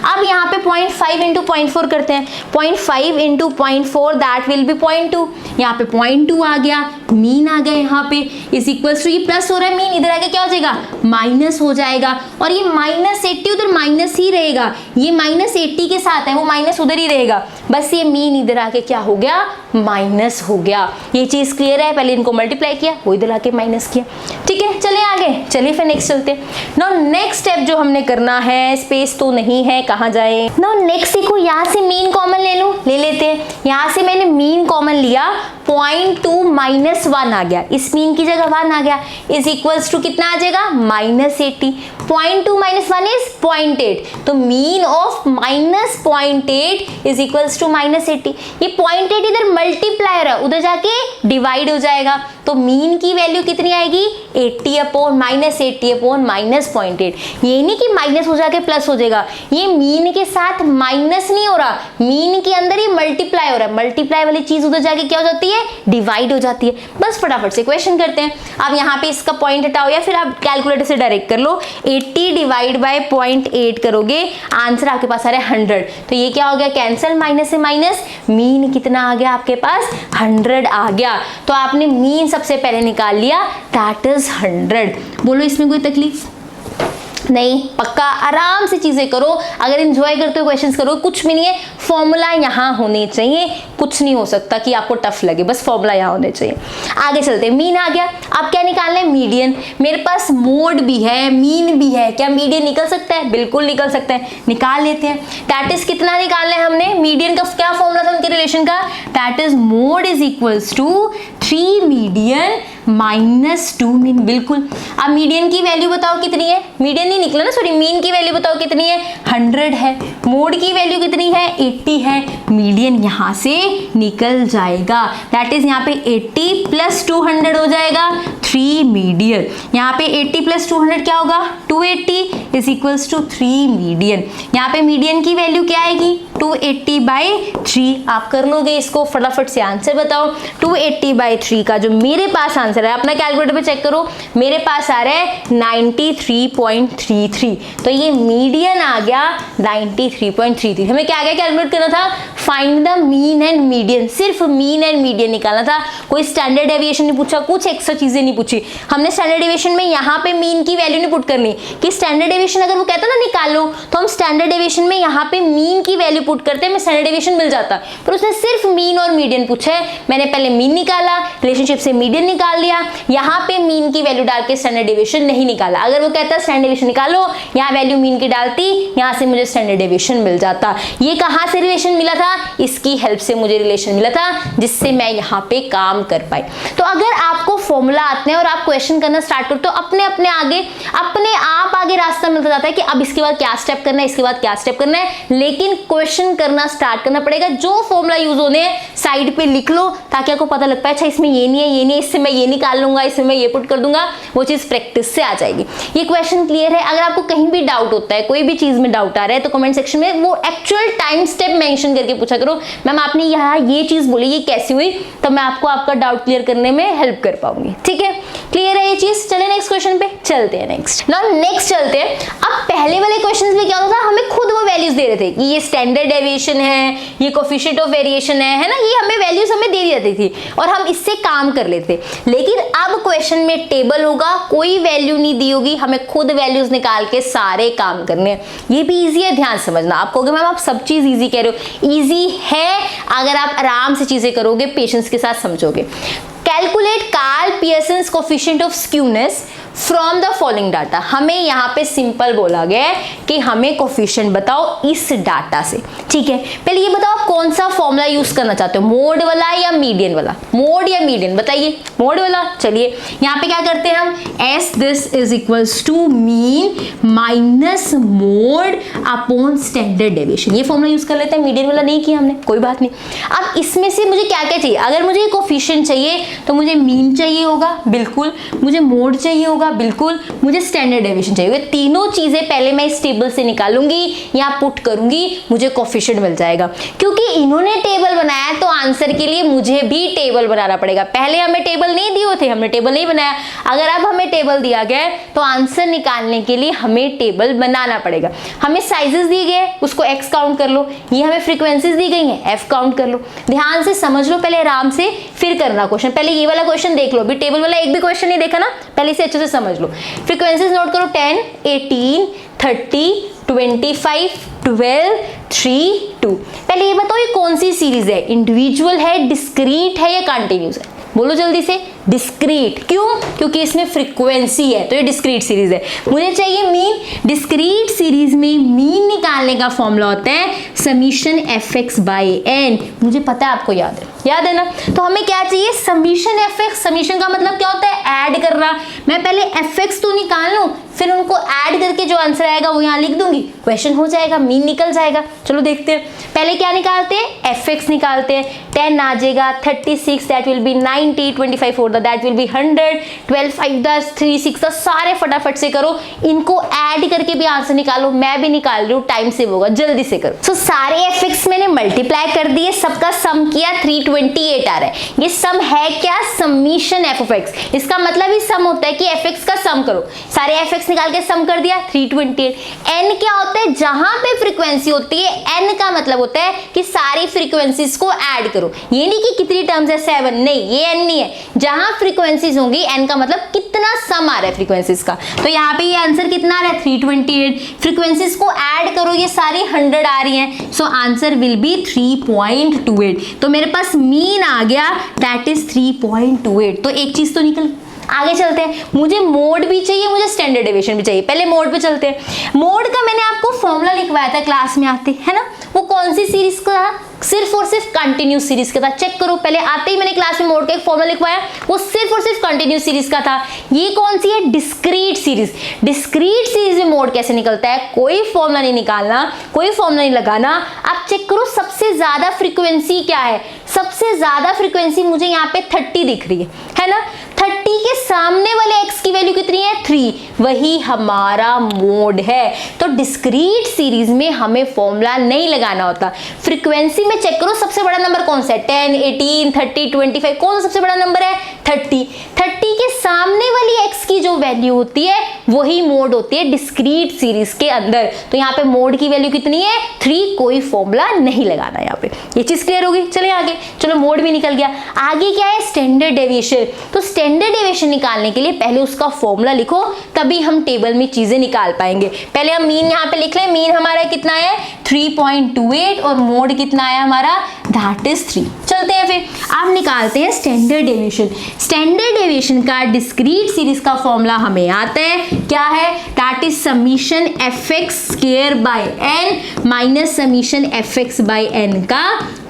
Speaker 1: अब यहाँ पे 0.5 इंटू 0.4 करते हैं, 0.5 इंटू 0.4 दैट विल बी 0.2। यहाँ पे 0.2 आ गया, मीन आ गया यहाँ पे, इज इक्वल्स टू, ये प्लस हो रहा है मीन, इधर आगे क्या हो जाएगा, माइनस हो जाएगा, और ये -80 उधर माइनस ही रहेगा, ये -80 के साथ है, वो माइनस उधर ही रहेगा, बस ये मीन इधर आके क्या हो गया, माइनस हो गया। ये चीज क्लियर है? पहले इनको मल्टीप्लाई किया, वो इधर आके माइनस किया। ठीक है, चलिए आगे, चलिए फिर नेक्स्ट चलते हैं। नाउ नेक्स्ट स्टेप जो हमने करना है, स्पेस तो नहीं है, कहाँ जाए। नाउ नेक्स्ट देखो, यहाँ से मीन कॉमन ले लूं, ले लेते हैं। यहाँ से मैंने मीन कॉमन लिया, 0.2 माइनस 1 आ गया, इस मीन की जगह 1 आ गया, इज इक्वल्स टू कितना आ जाएगा, -80। 0.2 माइनस 1 इज 0.8, तो mean of -0.8 is equals to -80। ये 0.8 इधर मल्टीप्लायर है, उधर जाके डिवाइड हो जाएगा, तो मीन की वैल्यू कितनी आएगी, 80 अपॉन -80 अपॉन -0.8। ये नहीं कि माइनस हो जाके प्लस हो जाएगा, ये मीन के साथ माइनस नहीं हो रहा, मीन के अंदर ही मल्टीप्लाई हो रहा है, मल्टीप्लाई वाली चीज उधर जाके क्या हो जाती है, डिवाइड हो जाती है। बस फटाफट से क्वेश्चन करते हैं। अब यहाँ पे इसका पॉइंट हटाओ या फिर आप कैलकुलेटर से डायरेक्ट कर लो, 80 डिवाइड बाय 0.8 करोगे, आंसर आपके पास आ रहा है 100। तो ये क्या हो गया, कैंसिल, माइनस से माइनस, मीन कितना आ गया आपके पास, 100 आ गया। तो आपने मीन सबसे पहले निकाल लिया, दैट इज 100। बोलो इसमें कोई तकलीफ नहीं, पक्का आराम से चीजें करो, अगर एंजॉय करते हो क्वेश्चंस करो, कुछ भी नहीं है, फॉर्मूला यहाँ होने चाहिए, कुछ नहीं हो सकता कि आपको टफ लगे, बस फॉर्मूला यहाँ होने चाहिए। आगे चलते हैं, मीन आ गया, अब क्या निकालना है, मीडियन। मेरे पास मोड भी है, मीन भी है, क्या मीडियन निकल सकता है, बिल्कुल निकल सकता है, निकाल लेते हैं। दैट इज कितना निकालना है हमने, मीडियन का क्या फॉर्मूला था उनके रिलेशन का, that is mode is equals to 3 median -2 mean. बिल्कुल, अब मीडियन की वैल्यू बताओ कितनी है, मीडियन नहीं निकला ना, सॉरी, मीन की वैल्यू बताओ कितनी है, 100 है, मोड की वैल्यू कितनी है, 80 है, मीडियन यहां से निकल जाएगा, दैट इज यहाँ पे 80 प्लस 200 हो जाएगा 3 मीडियन। यहाँ पे 80 प्लस 200 क्या होगा, 280 इज इक्वल्स टू 3 मीडियन। यहाँ पे मीडियन की वैल्यू क्या आएगी, 280/3। आप कर लोगे इसको, फटाफट से आंसर बताओ। 280/3 का जो मेरे पास आंसर आंसर है। अपना कैलकुलेटर पे चेक करो, मेरे पास आ रहा है 93.33, तो ये मीडियन आ गया 93.33। हमें क्या क्या कैलकुलेट करना था, find the mean and median, सिर्फ मीन एंड मीडियन निकालना था। कोई स्टैंडर्ड डेविएशन नहीं पूछा, कुछ एक्स्ट्रा चीजें नहीं पूछी हमने। स्टैंडर्ड डेविएशन में यहाँ पे मीन की वैल्यू नहीं पुट करनी कि स्टैंडर्ड डेविएशन अगर वो कहता ना निकाल लो, तो हम स्टैंडर्ड डेविएशन में यहाँ पे मीन की वैल्यू पुट करते हैं, मैं स्टैंडर्ड डेविएशन मिल जाता, पर उसने सिर्फ मीन और मीडियन पूछा है। मैंने पहले मीन निकाला, रिलेशनशिप से मीडियन निकाल लिया, यहाँ पे मीन की वैल्यू डाल के स्टैंडर्ड डेविएशन नहीं निकाला। अगर वो कहता स्टैंडर्ड डेविएशन निकालो, यहाँ वैल्यू मीन की डालती, यहाँ से मुझे स्टैंडर्ड डेविएशन मिल जाता। ये कहाँ से रिलेशन मिला था, इसकी हेल्प से मुझे रिलेशन मिला था, जिससे मैं यहाँ पे काम कर पाई। तो अगर आपको फॉर्मूला आते हैं और आप क्वेश्चन करना स्टार्ट करो, तो अपने अपने आप आगे रास्ता मिलता जाता है कि अब इसके बाद क्या स्टेप करना है, इसके बाद क्या स्टेप करना है। लेकिन क्वेश्चन करना स्टार्ट करना पड़ेगा। जो फॉर्मूला यूज होने हैं साइड पे लिख लो, ताकि आपको पता लग पाए अच्छा इसमें ये नहीं है, ये नहीं है, इससे मैं ये निकाल लूंगा, इसमें मैं ये पुट कर दूंगा, वो चीज प्रैक्टिस से आ जाएगी। ये क्वेश्चन क्लियर है? अगर आपको कहीं भी डाउट होता है, कोई भी चीज में डाउट आ रहा है, तो कमेंट सेक्शन में वो एक्चुअल टाइम स्टेप मेंशन करके पूछा करो, मैम आपने यहाँ ये चीज बोली, ये कैसी हुई, तो मैं आपको आपका डाउट क्लियर करने में हेल्प कर पाऊंगी। ठीक है, क्लियर है ये चीज? चले नेक्स्ट क्वेश्चन पे चलते हैं। नेक्स्ट चलते हैं। अब पहले वाले क्वेश्चंस में क्या होता था, हमें खुद वो वैल्यूज दे रहे थे कि ये स्टैंडर्ड डेविएशन है, ये कोफिशिएंट ऑफ वेरिएशन है ना, ये हमें वैल्यूज हमें दे दी जाती थी और हम इससे काम कर लेते। लेकिन अब क्वेश्चन में टेबल होगा, कोई वैल्यू नहीं दी होगी, हमें खुद वैल्यूज निकाल के सारे काम करने हैं। ये भी इजी है, ध्यान समझना। आप कहोगे मैम आप सब चीज इजी कह रहे हो, इजी है अगर आप आराम से चीजें करोगे, पेशेंस के साथ समझोगे। Calculate Karl Pearson's coefficient of skewness from the following data. हमें यहाँ पे सिंपल बोला गया है कि हमें कोफिशिएंट बताओ इस डाटा से। ठीक है, पहले ये बताओ आप कौन सा फॉर्मूला यूज करना चाहते हो, मोड वाला या मीडियन वाला? मोड या मीडियन बताइए? मोड वाला। चलिए यहाँ पे क्या करते हैं हम, S this is equals to mean minus mode upon standard deviation. ये फॉर्मूला यूज कर लेते हैं, मीडियन वाला नहीं किया हमने, कोई बात नहीं। अब इसमें से मुझे क्या क्या चाहिए, अगर मुझे कोफिशिएंट चाहिए तो मुझे मीन चाहिए होगा, बिल्कुल, मुझे मोड चाहिए होगा, बिल्कुल, मुझे स्टैंडर्ड डेविएशन चाहिए। तीनों चीजें पहले मैं इस टेबल से निकालूंगी, यहाँ पुट करूंगी, मुझे कोफिशिएंट मिल जाएगा। क्योंकि इन्होंने टेबल बनाया तो आंसर के लिए मुझे भी टेबल बनाना पड़ेगा। पहले हमें टेबल नहीं दिए थे, हमने टेबल नहीं बनाया। अगर अब हमें टेबल दिया गया तो आंसर निकालने के लिए हमें टेबल बनाना पड़ेगा। हमें साइजेस दिए गए, उसको एक्स काउंट कर लो, ये हमें फ्रीक्वेंसीज दी गई हैं, एफ काउंट कर लो। ध्यान से समझ लो पहले, आराम से, फिर करना क्वेश्चन। पहले ये वाला क्वेश्चन देख लो, अभी टेबल वाला एक भी क्वेश्चन नहीं देखा ना, पहले इसे अच्छे से समझ लो। फ्रीक्वेंसीज नोट करो, 10, 18, 30, 25, 12, 3, 2। पहले ये बताओ ये कौन सी सीरीज है, इंडिविजुअल है, डिस्क्रीट है या कंटिन्यूस है? बोलो जल्दी से। डिस्क्रीट। क्यों? क्योंकि इसमें फ्रीक्वेंसी है, तो ये डिस्क्रीट सीरीज है। मुझे चाहिए मीन। डिस्क्रीट सीरीज में मीन निकालने का फॉर्मूला होता है समीशन fx बाई n। मुझे पता है, आपको याद है ना? तो हमें क्या चाहिए, समीशन fx। समीशन का मतलब क्या होता है, ऐड करना। मैं पहले fx तो निकाल लूं, फिर उनको ऐड करके जो आंसर आएगा वो यहाँ लिख दूंगी, क्वेश्चन हो जाएगा, मीन निकल जाएगा। चलो देखते हैं, पहले क्या निकालते हैं, fx निकालते हैं। 10 आ जाएगा, 36 that will B 90, 25 4 that will B 100, 12 5 10 3 6 10। सारे फटाफट से करो, इनको ऐड करके भी आंसर निकालो। मैं भी निकाल रही हूँ, टाइम सेव होगा, जल्दी से करो। सो सारे fx मैंने मल्टीप्लाई कर दिए, सबका सम किया, 328 आ रहा है। ये सम है क्या, समीशन f ऑफ x। इसका मतलब ही सम होता है कि fx का सम करो। सारे fx निकाल के सम कर दिया, 328। n क्या होता है, जहां पे फ्रीक्वेंसी होती है, n का मतलब होता है कि सारी फ्रीक्वेंसीज को ऐड करो। ये नहीं कि कितनी टर्म्स है, 7 नहीं, ये n नहीं है। जहां फ्रीक्वेंसीज होंगी, n का मतलब कितना सम आ रहा है फ्रीक्वेंसीज का। तो यहाँ पे ये आंसर कितना आ रहा है, 328। फ्रीक्वेंसीज को ऐड करो, ये सारी 100 आ रही हैं, सो आंसर विल बी 3.28। तो मेरे पास मीन आ गया, दैट इज 3.28। तो एक चीज तो निकल। आगे चलते हैं, मुझे मोड भी चाहिए, मुझे स्टैंडर्ड डेविएशन भी चाहिए। पहले मोड पे चलते हैं। मोड का मैंने आपको फॉर्मूला लिखवाया था क्लास में आते, है ना? वो कौन सी सीरीज का था, सिर्फ और सिर्फ कंटिन्यूस सीरीज का था। चेक करो, पहले आते ही मैंने क्लास में मोड का एक फॉर्मूला लिखवाया, वो सिर्फ और सिर्फ कंटिन्यूस सीरीज का था। ये कौन सी है, डिस्क्रीट सीरीज। डिस्क्रीट सीरीज में मोड कैसे निकलता है, कोई फॉर्मूला नहीं निकालना, कोई फॉर्मूला नहीं लगाना। आप चेक करो सबसे ज्यादा फ्रीक्वेंसी क्या है। सबसे ज्यादा फ्रीक्वेंसी मुझे यहाँ पे 30 दिख रही है ना? 30 के सामने वाले x की वैल्यू कितनी है 3, वही हमारा मोड है। तो डिस्क्रीट सीरीज में हमें फॉर्मूला नहीं लगाना होता। फ्रीक्वेंसी में चेक करो सबसे बड़ा नंबर कौन सा है, 10, 18, 30, 25, कौन सा सबसे बड़ा नंबर है 30। 30 के सामने वाली x की जो वैल्यू होती है वही मोड होती है डिस्क्रीट सीरीज के अंदर। तो यहाँ पे मोड की वैल्यू कितनी है 3, कोई फॉर्मूला नहीं लगाना यहाँ पे। ये चीज क्लियर होगी। चलिए आगे, चलो मोड भी निकल गया, आगे क्या है स्टैंडर्ड डेविएशन। तो स्टैंडर्ड डेविएशन निकालने के लिए पहले उसका फॉर्मूला लिखो, तभी हम टेबल में चीजें निकाल पाएंगे। पहले हम मीन यहाँ पे लिख लें, मीन हमारा कितना है 3.28 और मोड कितना है हमारा दैट इज 3। चलते हैं फिर, आप निकालते हैं स्टैंडर्ड डेविएशन। स्टैंडर्ड डेविएशन का डिस्क्रीट सीरीज का फॉर्मूला हमें आता है, क्या है that is summation fx square by n minus summation fx by n का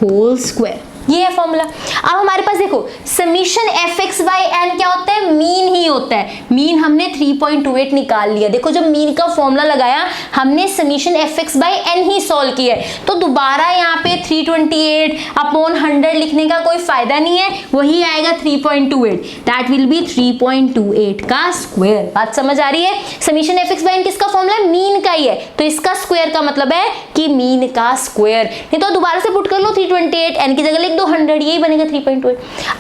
Speaker 1: होल स्क्वायर। ये है फॉर्मूला। अब हमारे पास देखो समीशन fx बाय n क्या होता है, मीन ही होता है। मीन हमने 3.28 निकाल लिया। देखो जब मीन का फॉर्मूला लगाया हमने summation fx by n he solve किया है, तो दोबारा यहाँ पे 328 अपॉन 100 लिखने का कोई फायदा नहीं है, वही आएगा 3.28, दैट विल बी 3.28 का स्क्वायर। बात समझ आ रही है। समीशन fx बाय n किसका फॉर्मूला है, मीन का ही है, तो इसका स्क्वायर का मतलब है कि मीन का स्क्वायर। नहीं तो दोबारा से पुट कर लो 328, n की जगह लिख दो 100, यही बनेगा 3.28।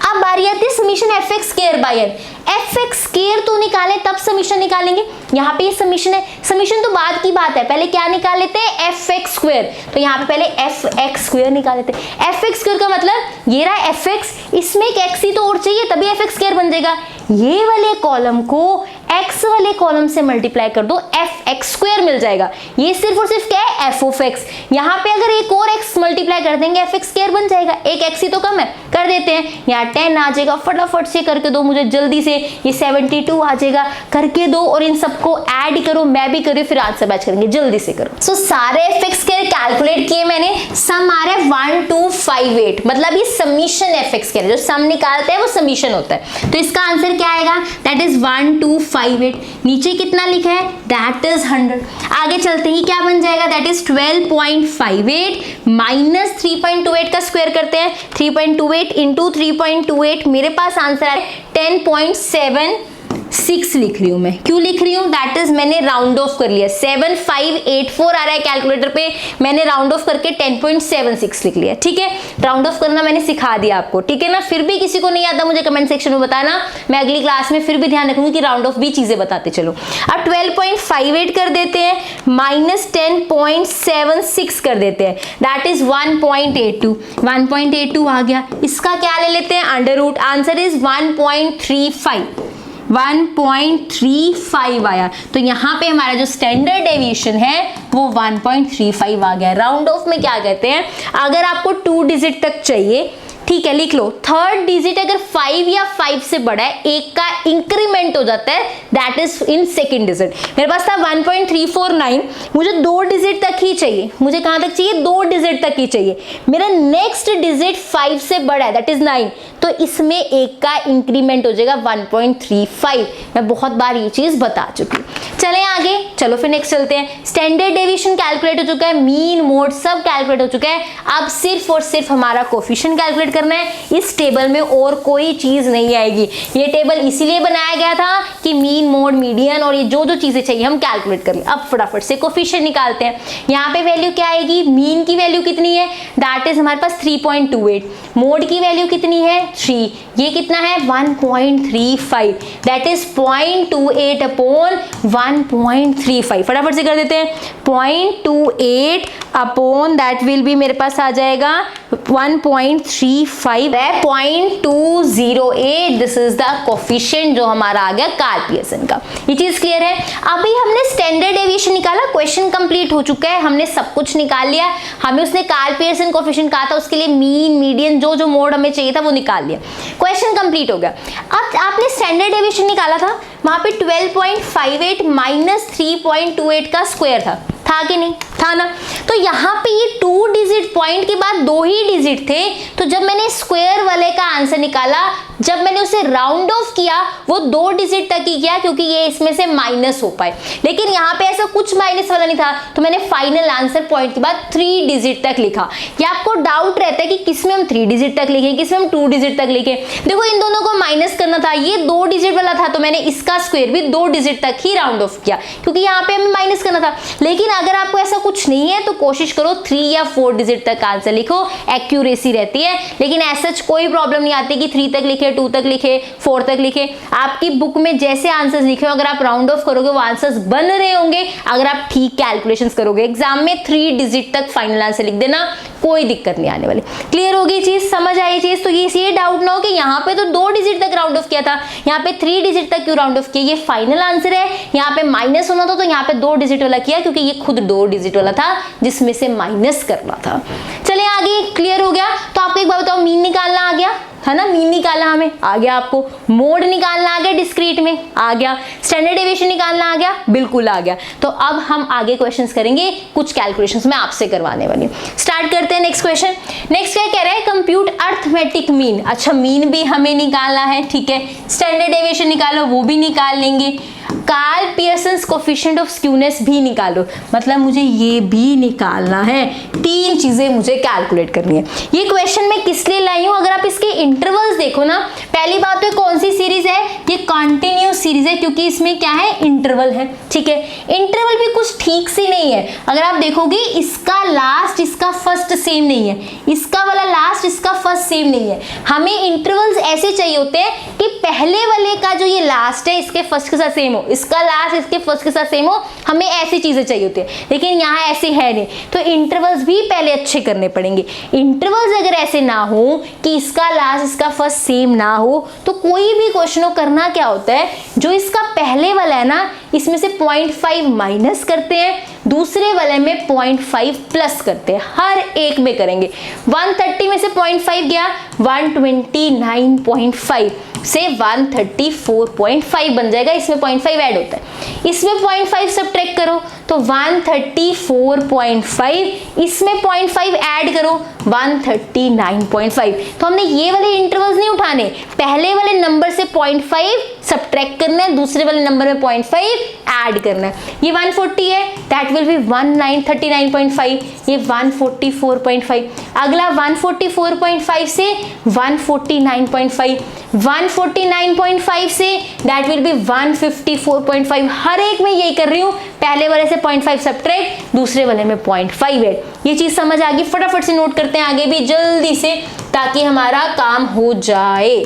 Speaker 1: अब बारी आती है summation fx square by n। fx square तो निकाले तब समीशन निकालेंगे। यहाँ पे ये समीशन है, समीशन तो बाद की बात है, पहले क्या निकाल लेते हैं fx स्क्वायर। तो यहाँ पे पहले fx स्क्वायर निकाल लेते हैं। fx स्क्वायर का मतलब ये रहा fx, इसमें एक x ही तो और चाहिए तभी fx स्क्वायर बन जाएगा। ये वाले कॉलम को x वाले कॉलम से मल्टीप्लाई कर दो, fx स्क्वायर मिल जाएगा। ये सिर्फ और सिर्फ क्या है f ऑफ x। यहाँ पे अगर एक और x मल्टीप्लाई कर देंगे fx स्क्वायर बन जाएगा, एक x ही तो कम है, कर देते हैं। यहाँ 10 आ जाएगा, फटाफट से करके दो मुझे जल्दी से, ये 72 आ जाएगा, करके दो और इन सबको ऐड करो, मैं भी करूँ फिर आंसर मैच करेंगे, जल्दी से करो। सो सारे fx स्क्वायर कैलकुलेट किए मैंने, सम आ रहा है 1258, मतलब ये समीशन fx स्क्वायर, जो सम निकालते हैं वो समीशन होता है। तो इसका आंसर क्या आएगा, दैट इज 1258। नीचे कितना लिखा है, दैट इज 100। आगे चलते ही क्या बन जाएगा, दैट इज 12.58 माइनस 3.28 का स्क्वायर करते हैं। 3.28 इंटू 3.28, मेरे पास आंसर है 10.76 लिख रही हूं मैं। क्यों लिख रही हूं, दैट इज मैंने राउंड ऑफ कर लिया। 7584 आ रहा है कैलकुलेटर पे, मैंने राउंड ऑफ करके 10.76 लिख लिया। ठीक है, राउंड ऑफ करना मैंने सिखा दिया आपको, ठीक है ना। फिर भी किसी को नहीं आता मुझे कमेंट सेक्शन में बताना, मैं अगली क्लास में फिर भी ध्यान रखूंगी कि राउंड ऑफ भी चीजें बताते चलो। अब 12.58 कर देते हैं, माइनस 10.76 कर देते हैं, दैट इज 1.82। 1.82 आ गया, इसका क्या ले लेते हैं अंडर रूट, आंसर इज 1.35 आया। तो यहाँ पे हमारा जो स्टैंडर्ड डेविएशन है वो 1.35 आ गया। राउंड ऑफ में क्या कहते हैं, अगर आपको 2 डिजिट तक चाहिए, ठीक है लिख लो, थर्ड डिजिट अगर 5 या 5 से बड़ा है, एक का इंक्रीमेंट हो जाता है, that is in second digit. मेरे पास था 1.349, मुझे 2 डिजिट तक ही चाहिए। मुझे कहां तक चाहिए, 2 डिजिट तक ही चाहिए। मेरा नेक्स्ट डिजिट 5 से बड़ा है, दैट इज 9, तो इसमें एक का इंक्रीमेंट हो जाएगा 1.35। मैं बहुत बार ये चीज बता चुकी हूँ। चले आगे, चलो फिर नेक्स्ट चलते हैं। स्टैंडर्ड डेविएशन कैलकुलेट हो चुका है, मीन मोड सब कैलकुलेट हो चुका है। अब सिर्फ और सिर्फ हमारा कोफिशिएंट कैलकुलेट करना है। इस टेबल में और कोई चीज नहीं आएगी। ये टेबल इसीलिए बनाया गया था कि मीन मोड मीडियन और ये जो जो चीजें चाहिए हम कैलकुलेट कर ले। अब फटाफट से कोफिशिएंट निकालते हैं। यहाँ पे वैल्यू क्या आएगी, मीन की वैल्यू कितनी है, दैट इज हमारे पास 3.28। मोड की वैल्यू कितनी है 3, ये कितना है 1.35, दैट इज 0.28 अपॉन 1.35। फटाफट से कर देते हैं, 0.28 अपॉन दैट विल बी मेरे पास आ जाएगा 1.35 है 0.208। दिस इज द कोफिशिएंट जो हमारा आ गया कार्ल पियर्सन का। ये चीज क्लियर है। अभी हमने स्टैंडर्ड डेविएशन निकाला, क्वेश्चन कंप्लीट हो चुका है, हमने सब कुछ निकाल लिया। हमें उसने कार्ल पियर्सन कोफिशिएंट कहा था, उसके लिए मीन मीडियन जो जो मोड हमें चाहिए था वो निकाल लिया, क्वेश्चन कंप्लीट हो गया। अब आपने स्टैंडर्ड डेविएशन निकाला था, वहां पे 12.58 माइनस 3.28 का स्क्वायर था कि नहीं था ना। तो यहाँ पे ये 2 डिजिट पॉइंट के बाद 2 ही डिजिट थे, तो जब मैंने स्क्वायर वाले का आंसर निकाला, जब मैंने उसे राउंड ऑफ किया वो 2 डिजिट तक ही किया क्योंकि ये इसमें से माइनस हो पाए, लेकिन यहाँ पे ऐसा कुछ माइनस वाला नहीं था, तो मैंने फाइनल आंसर पॉइंट के बाद 3 डिजिट तक लिखा। ये आपको डाउट रहता है कि किसमें हम 3 डिजिट तक लिखे, किसमें हम 2 डिजिट तक लिखे। देखो इन दोनों को माइनस करना था, ये 2 डिजिट वाला था तो मैंने इसका स्क्वायर भी 2 डिजिट तक ही राउंड ऑफ किया क्योंकि यहाँ पे हमें माइनस करना था। लेकिन अगर आपको ऐसा कुछ नहीं है तो कोशिश करो 3 या 4 डिजिट तक आंसर लिखो, एक्यूरेसी रहती है। लेकिन ऐसा कोई प्रॉब्लम नहीं आती कि 3 तक लिखे, 2 तक लिखे, 4 तक लिखे। आपकी बुक में जैसे आंसर्स लिखे हो अगर आप राउंड ऑफ करोगे वो आंसर्स बन रहे होंगे, अगर आप ठीक कैलकुलेशंस करोगे। एग्जाम में 3 डिजिट तक फाइनल आंसर लिख देना, कोई दिक्कत नहीं आने वाली। क्लियर होगी चीज, समझ आई चीज? तो ये डाउट ना हो कि यहाँ पे तो 2 डिजिट तक राउंड ऑफ किया था, यहाँ पे 3 डिजिट तक क्यों राउंड ऑफ किया? ये फाइनल आंसर है, यहाँ पे माइनस होना था तो यहाँ पे 2 डिजिट वाला किया क्योंकि ये खुद 2 डिजिट वाला था जिसमें से माइनस करना था। चलिए आगे, क्लियर हो गया? तो आपको एक बात बताओ, मीन निकालना आ गया है ना? मीन निकालना हमें आ गया, आपको मोड निकालना आ गया, डिस्क्रीट में आ गया, स्टैंडर्ड डेविएशन निकालना आ गया, बिल्कुल आ गया। तो अब हम आगे क्वेश्चंस करेंगे, कुछ कैलकुलेशंस मैं आपसे करवाने वाली हूँ। स्टार्ट करते हैं नेक्स्ट क्वेश्चन। नेक्स्ट क्या कह रहा है? Compute arithmetic mean. अच्छा, मीन भी हमें निकालना है, ठीक है। स्टैंडर्ड डेविएशन निकालो, वो भी निकाल लेंगे। Karl Pearson's coefficient of skewness भी निकालो, मतलब मुझे ये भी निकालना है। 3 चीजें मुझे कैलकुलेट करनी है। ये क्वेश्चन मैं किस लिए लाई हूं? अगर आप इसके इंटरवल्स देखो ना, पहली बात तो कौन सी सीरीज है? ये कॉन्टिन्यूस सीरीज है क्योंकि इसमें क्या है? इंटरवल है, ठीक है। इंटरवल भी कुछ ठीक से नहीं है। अगर आप देखोगे इसका लास्ट इसका फर्स्ट सेम नहीं है, इसका वाला लास्ट इसका फर्स्ट सेम नहीं है। हमें इंटरवल्स ऐसे चाहिए होते हैं कि पहले वाले का जो ये लास्ट है इसके फर्स्ट के साथ सेम हो, इसका लास्ट इसके फर्स्ट के साथ सेम हो। हमें ऐसी चीजें चाहिए होती है, लेकिन यहाँ ऐसे है नहीं, तो इंटरवल्स भी पहले अच्छे करने पड़ेंगे। इंटरवल्स अगर ऐसे ना हो कि इसका लास्ट इसका फर्स्ट सेम ना हो, तो कोई भी क्वेश्चन करना क्या होता है, जो इसका पहले वाला है ना इसमें से 0.5 माइनस करते हैं, दूसरे वाले में 0.5 प्लस करते हैं, हर एक में करेंगे। 130 में से 0.5 गया, 129.5 से 134.5 बन जाएगा। इसमें 0.5 ऐड होता है, इसमें 0.5 सब्ट्रैक्ट करो तो 134.5, इसमें 0.5 ऐड करो 139.5। तो हमने ये वाले इंटरवल्स नहीं उठाने, पहले वाले नंबर से 0.5 सब्ट्रैक्ट करना है, दूसरे वाले नंबर में 0.5 ऐड करना है। ये 140 है, दैट विल बी 39.5, ये 144.5। अगला 144.5 से 149.5, 149.5 से दैट विल बी 154.5। हर एक में यही कर रही हूँ, पहले वाले से 0.5 सब्ट्रैक्ट, दूसरे वाले में 0.5 ऐड। ये चीज समझ आ गई? फटाफट से नोट करते हैं आगे भी जल्दी से, ताकि हमारा काम हो जाए।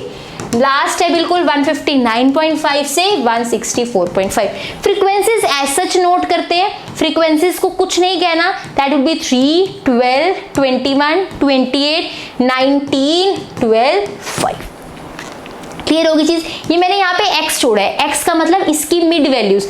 Speaker 1: लास्ट है बिल्कुल 159.5 से 164.5। फ्रीक्वेंसीज एज सच नोट करते हैं, फ्रीक्वेंसीज को कुछ नहीं कहना, दैट वुड बी 3, 12, 21, 28, 19, 12, 5। क्लियर होगी चीज? ये मैंने यहाँ पे x छोड़ा है, x का मतलब इसकी मिड वैल्यूज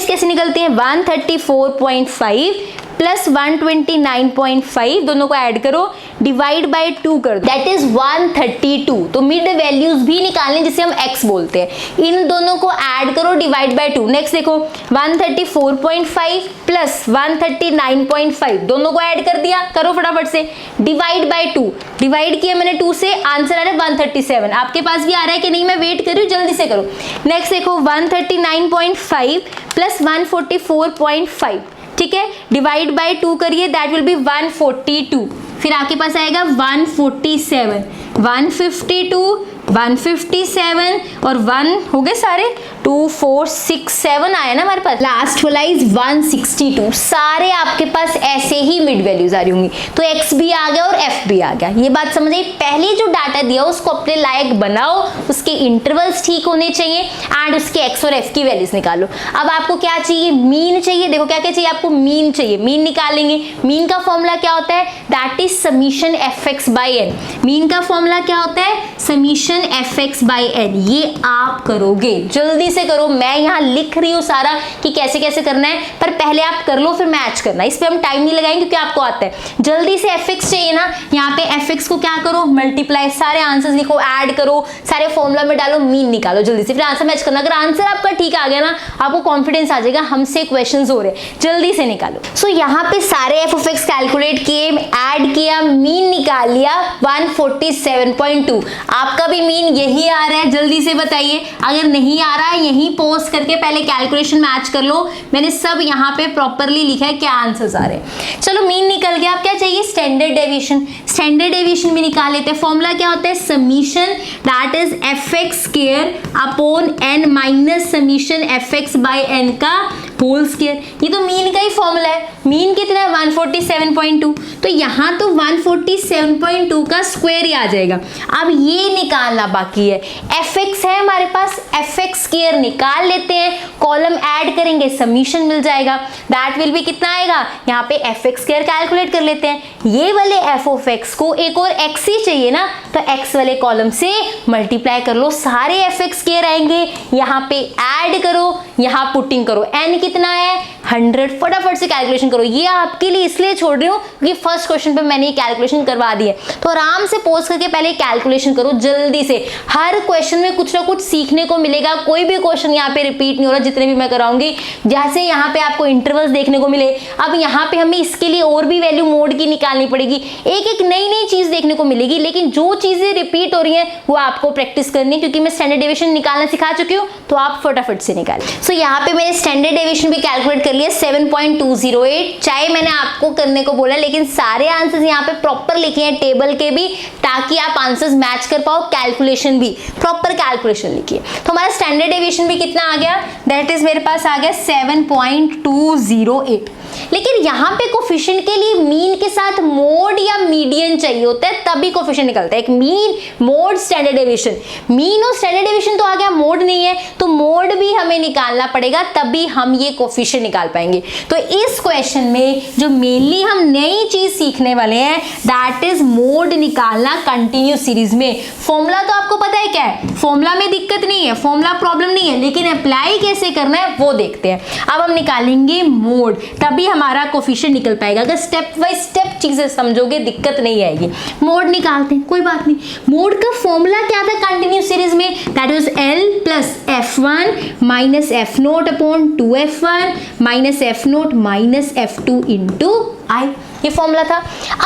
Speaker 1: कैसे निकलती हैं? 134.5 प्लस 129.5, दोनों को ऐड करो, डिवाइड बाय 2 कर दो, दैट इज 132। तो मिड वैल्यूज भी निकालने जिसे हम x बोलते हैं, इन दोनों को ऐड करो, डिवाइड बाय 2। नेक्स्ट देखो 134.5 प्लस 139.5, दोनों को ऐड कर दिया, करो फटाफट से, डिवाइड बाय 2। डिवाइड किया मैंने 2 से, आंसर आ रहा है 137। आपके पास भी आ रहा है कि नहीं? मैं वेट कर रही हूँ, जल्दी से करो। नेक्स्ट देखो 139.5 प्लस 144.5, ठीक है, डिवाइड बाय 2 करिए, दैट विल बी 142। फिर आपके पास आएगा 147, 152, 157 और 1 हो गए सारे, 2, 4, 6, 7 आया ना हमारे पास। लास्ट वाला इज 162। सारे आपके पास ऐसे ही मिड वैल्यूज आ रही होंगी, तो x भी आ गया और f भी आ गया। ये बात समझ आई? पहले जो डाटा दिया उसको अपने लायक बनाओ, उसके इंटरवल्स ठीक होने चाहिए एंड उसके x और f की वैल्यूज निकालो। अब आपको क्या चाहिए? मीन चाहिए। देखो क्या क्या चाहिए आपको? मीन चाहिए, मीन निकालेंगे। मीन का फॉर्मूला क्या होता है? That is summation fx by n। Mean का फॉर्मूला क्या होता है? Summation fx by n। ये आप करोगे, जल्दी से करो। मैं यहाँ लिख रही हूँ सारा कि कैसे कैसे करना है, पर पहले आप कर लो फिर मैच करना। इस पे हम टाइम नहीं लगाएंगे क्योंकि आपको आता है। जल्दी से fx चाहिए ना, यहाँ पे fx को क्या करो? मल्टीप्लाई, सारे आंसर्स लिखो, ऐड करो, सारे फॉर्मूला में डालो, मीन निकालो जल्दी से, फिर आंसर मैच करना। अगर आंसर आपका ठीक आ गया ना, आपको कॉन्फिडेंस आ जाएगा हमसे क्वेश्चंस हो रहे, जल्दी से निकालो। सो यहाँ पे सारे f of x कैलकुलेट किए, ऐड किए, लिया, मीन निकाल लिया 147.2। आपका भी मीन यही आ रहा है, जल्दी से बताइए। अगर नहीं आ रहा है यहीं पॉज करके पहले कैलकुलेशन मैच कर लो, मैंने सब यहाँ पे प्रॉपरली लिखा है क्या आंसर्स आ रहे हैं। चलो मीन निकल गया, अब क्या चाहिए, स्टैंडर्ड डेविएशन। स्टैंडर्ड डेविएशन भी निकाल लेते हैं। फॉर्मूला क्या होता है, summation that is fx square upon n minus summation fx by n का होल स्क्वायर। ये तो मीन का ही फॉर्मूला है। मीन कितना है 147.2, तो यहाँ तो 147.2 का स्क्वायर ही आ जाएगा। अब ये निकालना बाकी है, fx है हमारे पास, fx स्क्वायर निकाल लेते हैं, कॉलम ऐड करेंगे समीशन मिल जाएगा। दैट विल बी कितना आएगा, यहाँ पे fx स्क्वायर कैलकुलेट कर लेते हैं। ये वाले f ऑफ x को एक और x ही चाहिए ना, तो x वाले कॉलम से मल्टीप्लाई कर लो, सारे fx स्क्वायर आएंगे, यहाँ पे ऐड करो, यहाँ पुटिंग करो। n कितना है 100, फटाफट से कैलकुलेशन करो। ये आपके लिए इसलिए छोड़ रही हूँ क्योंकि फर्स्ट क्वेश्चन पे मैंने ये कैलकुलेशन करवा दी है, तो आराम से पॉज करके पहले कैलकुलेशन करो जल्दी से। हर क्वेश्चन में कुछ ना कुछ सीखने को मिलेगा, कोई भी क्वेश्चन यहाँ पे रिपीट नहीं हो रहा, जितने भी मैं कराऊंगी। जैसे यहाँ पे आपको इंटरवल्स देखने को मिले, अब यहाँ पे हमें इसके लिए और भी वैल्यू मोड की निकालनी पड़ेगी, एक एक नई नई चीज देखने को मिलेगी। लेकिन जो चीजें रिपीट हो रही हैं वो आपको प्रैक्टिस करनी है, क्योंकि मैं स्टैंडर्ड डेविएशन निकालना सिखा चुकी हूँ, तो आप फटाफट से निकालें। सो यहाँ पे मैंने स्टैंडर्ड डेविएशन भी कैलकुलेट कर लिया 7.208। चाहे मैंने आपको करने को बोला, लेकिन सारे आंसर्स यहाँ पे प्रॉपर लिखे हैं टेबल के भी, ताकि आप आंसर्स मैच कर पाओ, कैलकुलेशन भी प्रॉपर कैलकुलेशन लिखिए। तो हमारा स्टैंडर्ड डेविएशन भी कितना आ गया, दैट इज मेरे पास आ गया 7.208। लेकिन यहाँ पे कोफिशिएंट के लिए मीन के साथ मोड या मीडियन चाहिए होता है, तभी कोफिशिएंट निकलता है। एक mean, mode, standard deviation. Mean और स्टैंडर्ड डेविएशन तो आ गया, मोड नहीं है, तो मोड भी हमें निकालना पड़ेगा, तभी हम ये कोफिशिएंट निकाल पाएंगे। तो इस क्वेश्चन में जो मेनली हम नई चीज सीखने वाले हैं, दैट इज मोड निकालना कंटिन्यूस सीरीज में। फॉर्मूला तो आपको पता है क्या है, फॉर्मूला में दिक्कत नहीं है, फॉर्मूला प्रॉब्लम नहीं है, लेकिन अप्लाई कैसे करना है वो देखते हैं। अब हम निकालेंगे मोड, तभी हमारा कोफिशिएंट निकल पाएगा। अगर स्टेप बाय स्टेप चीजें समझोगे दिक्कत नहीं आएगी। मोड निकालते हैं, कोई बात नहीं। मोड का फॉर्मूला क्या था कंटिन्यूस सीरीज में, that was L plus F1 minus F0 upon 2F1 minus F0 minus F2 into I, ये फॉर्मूला था।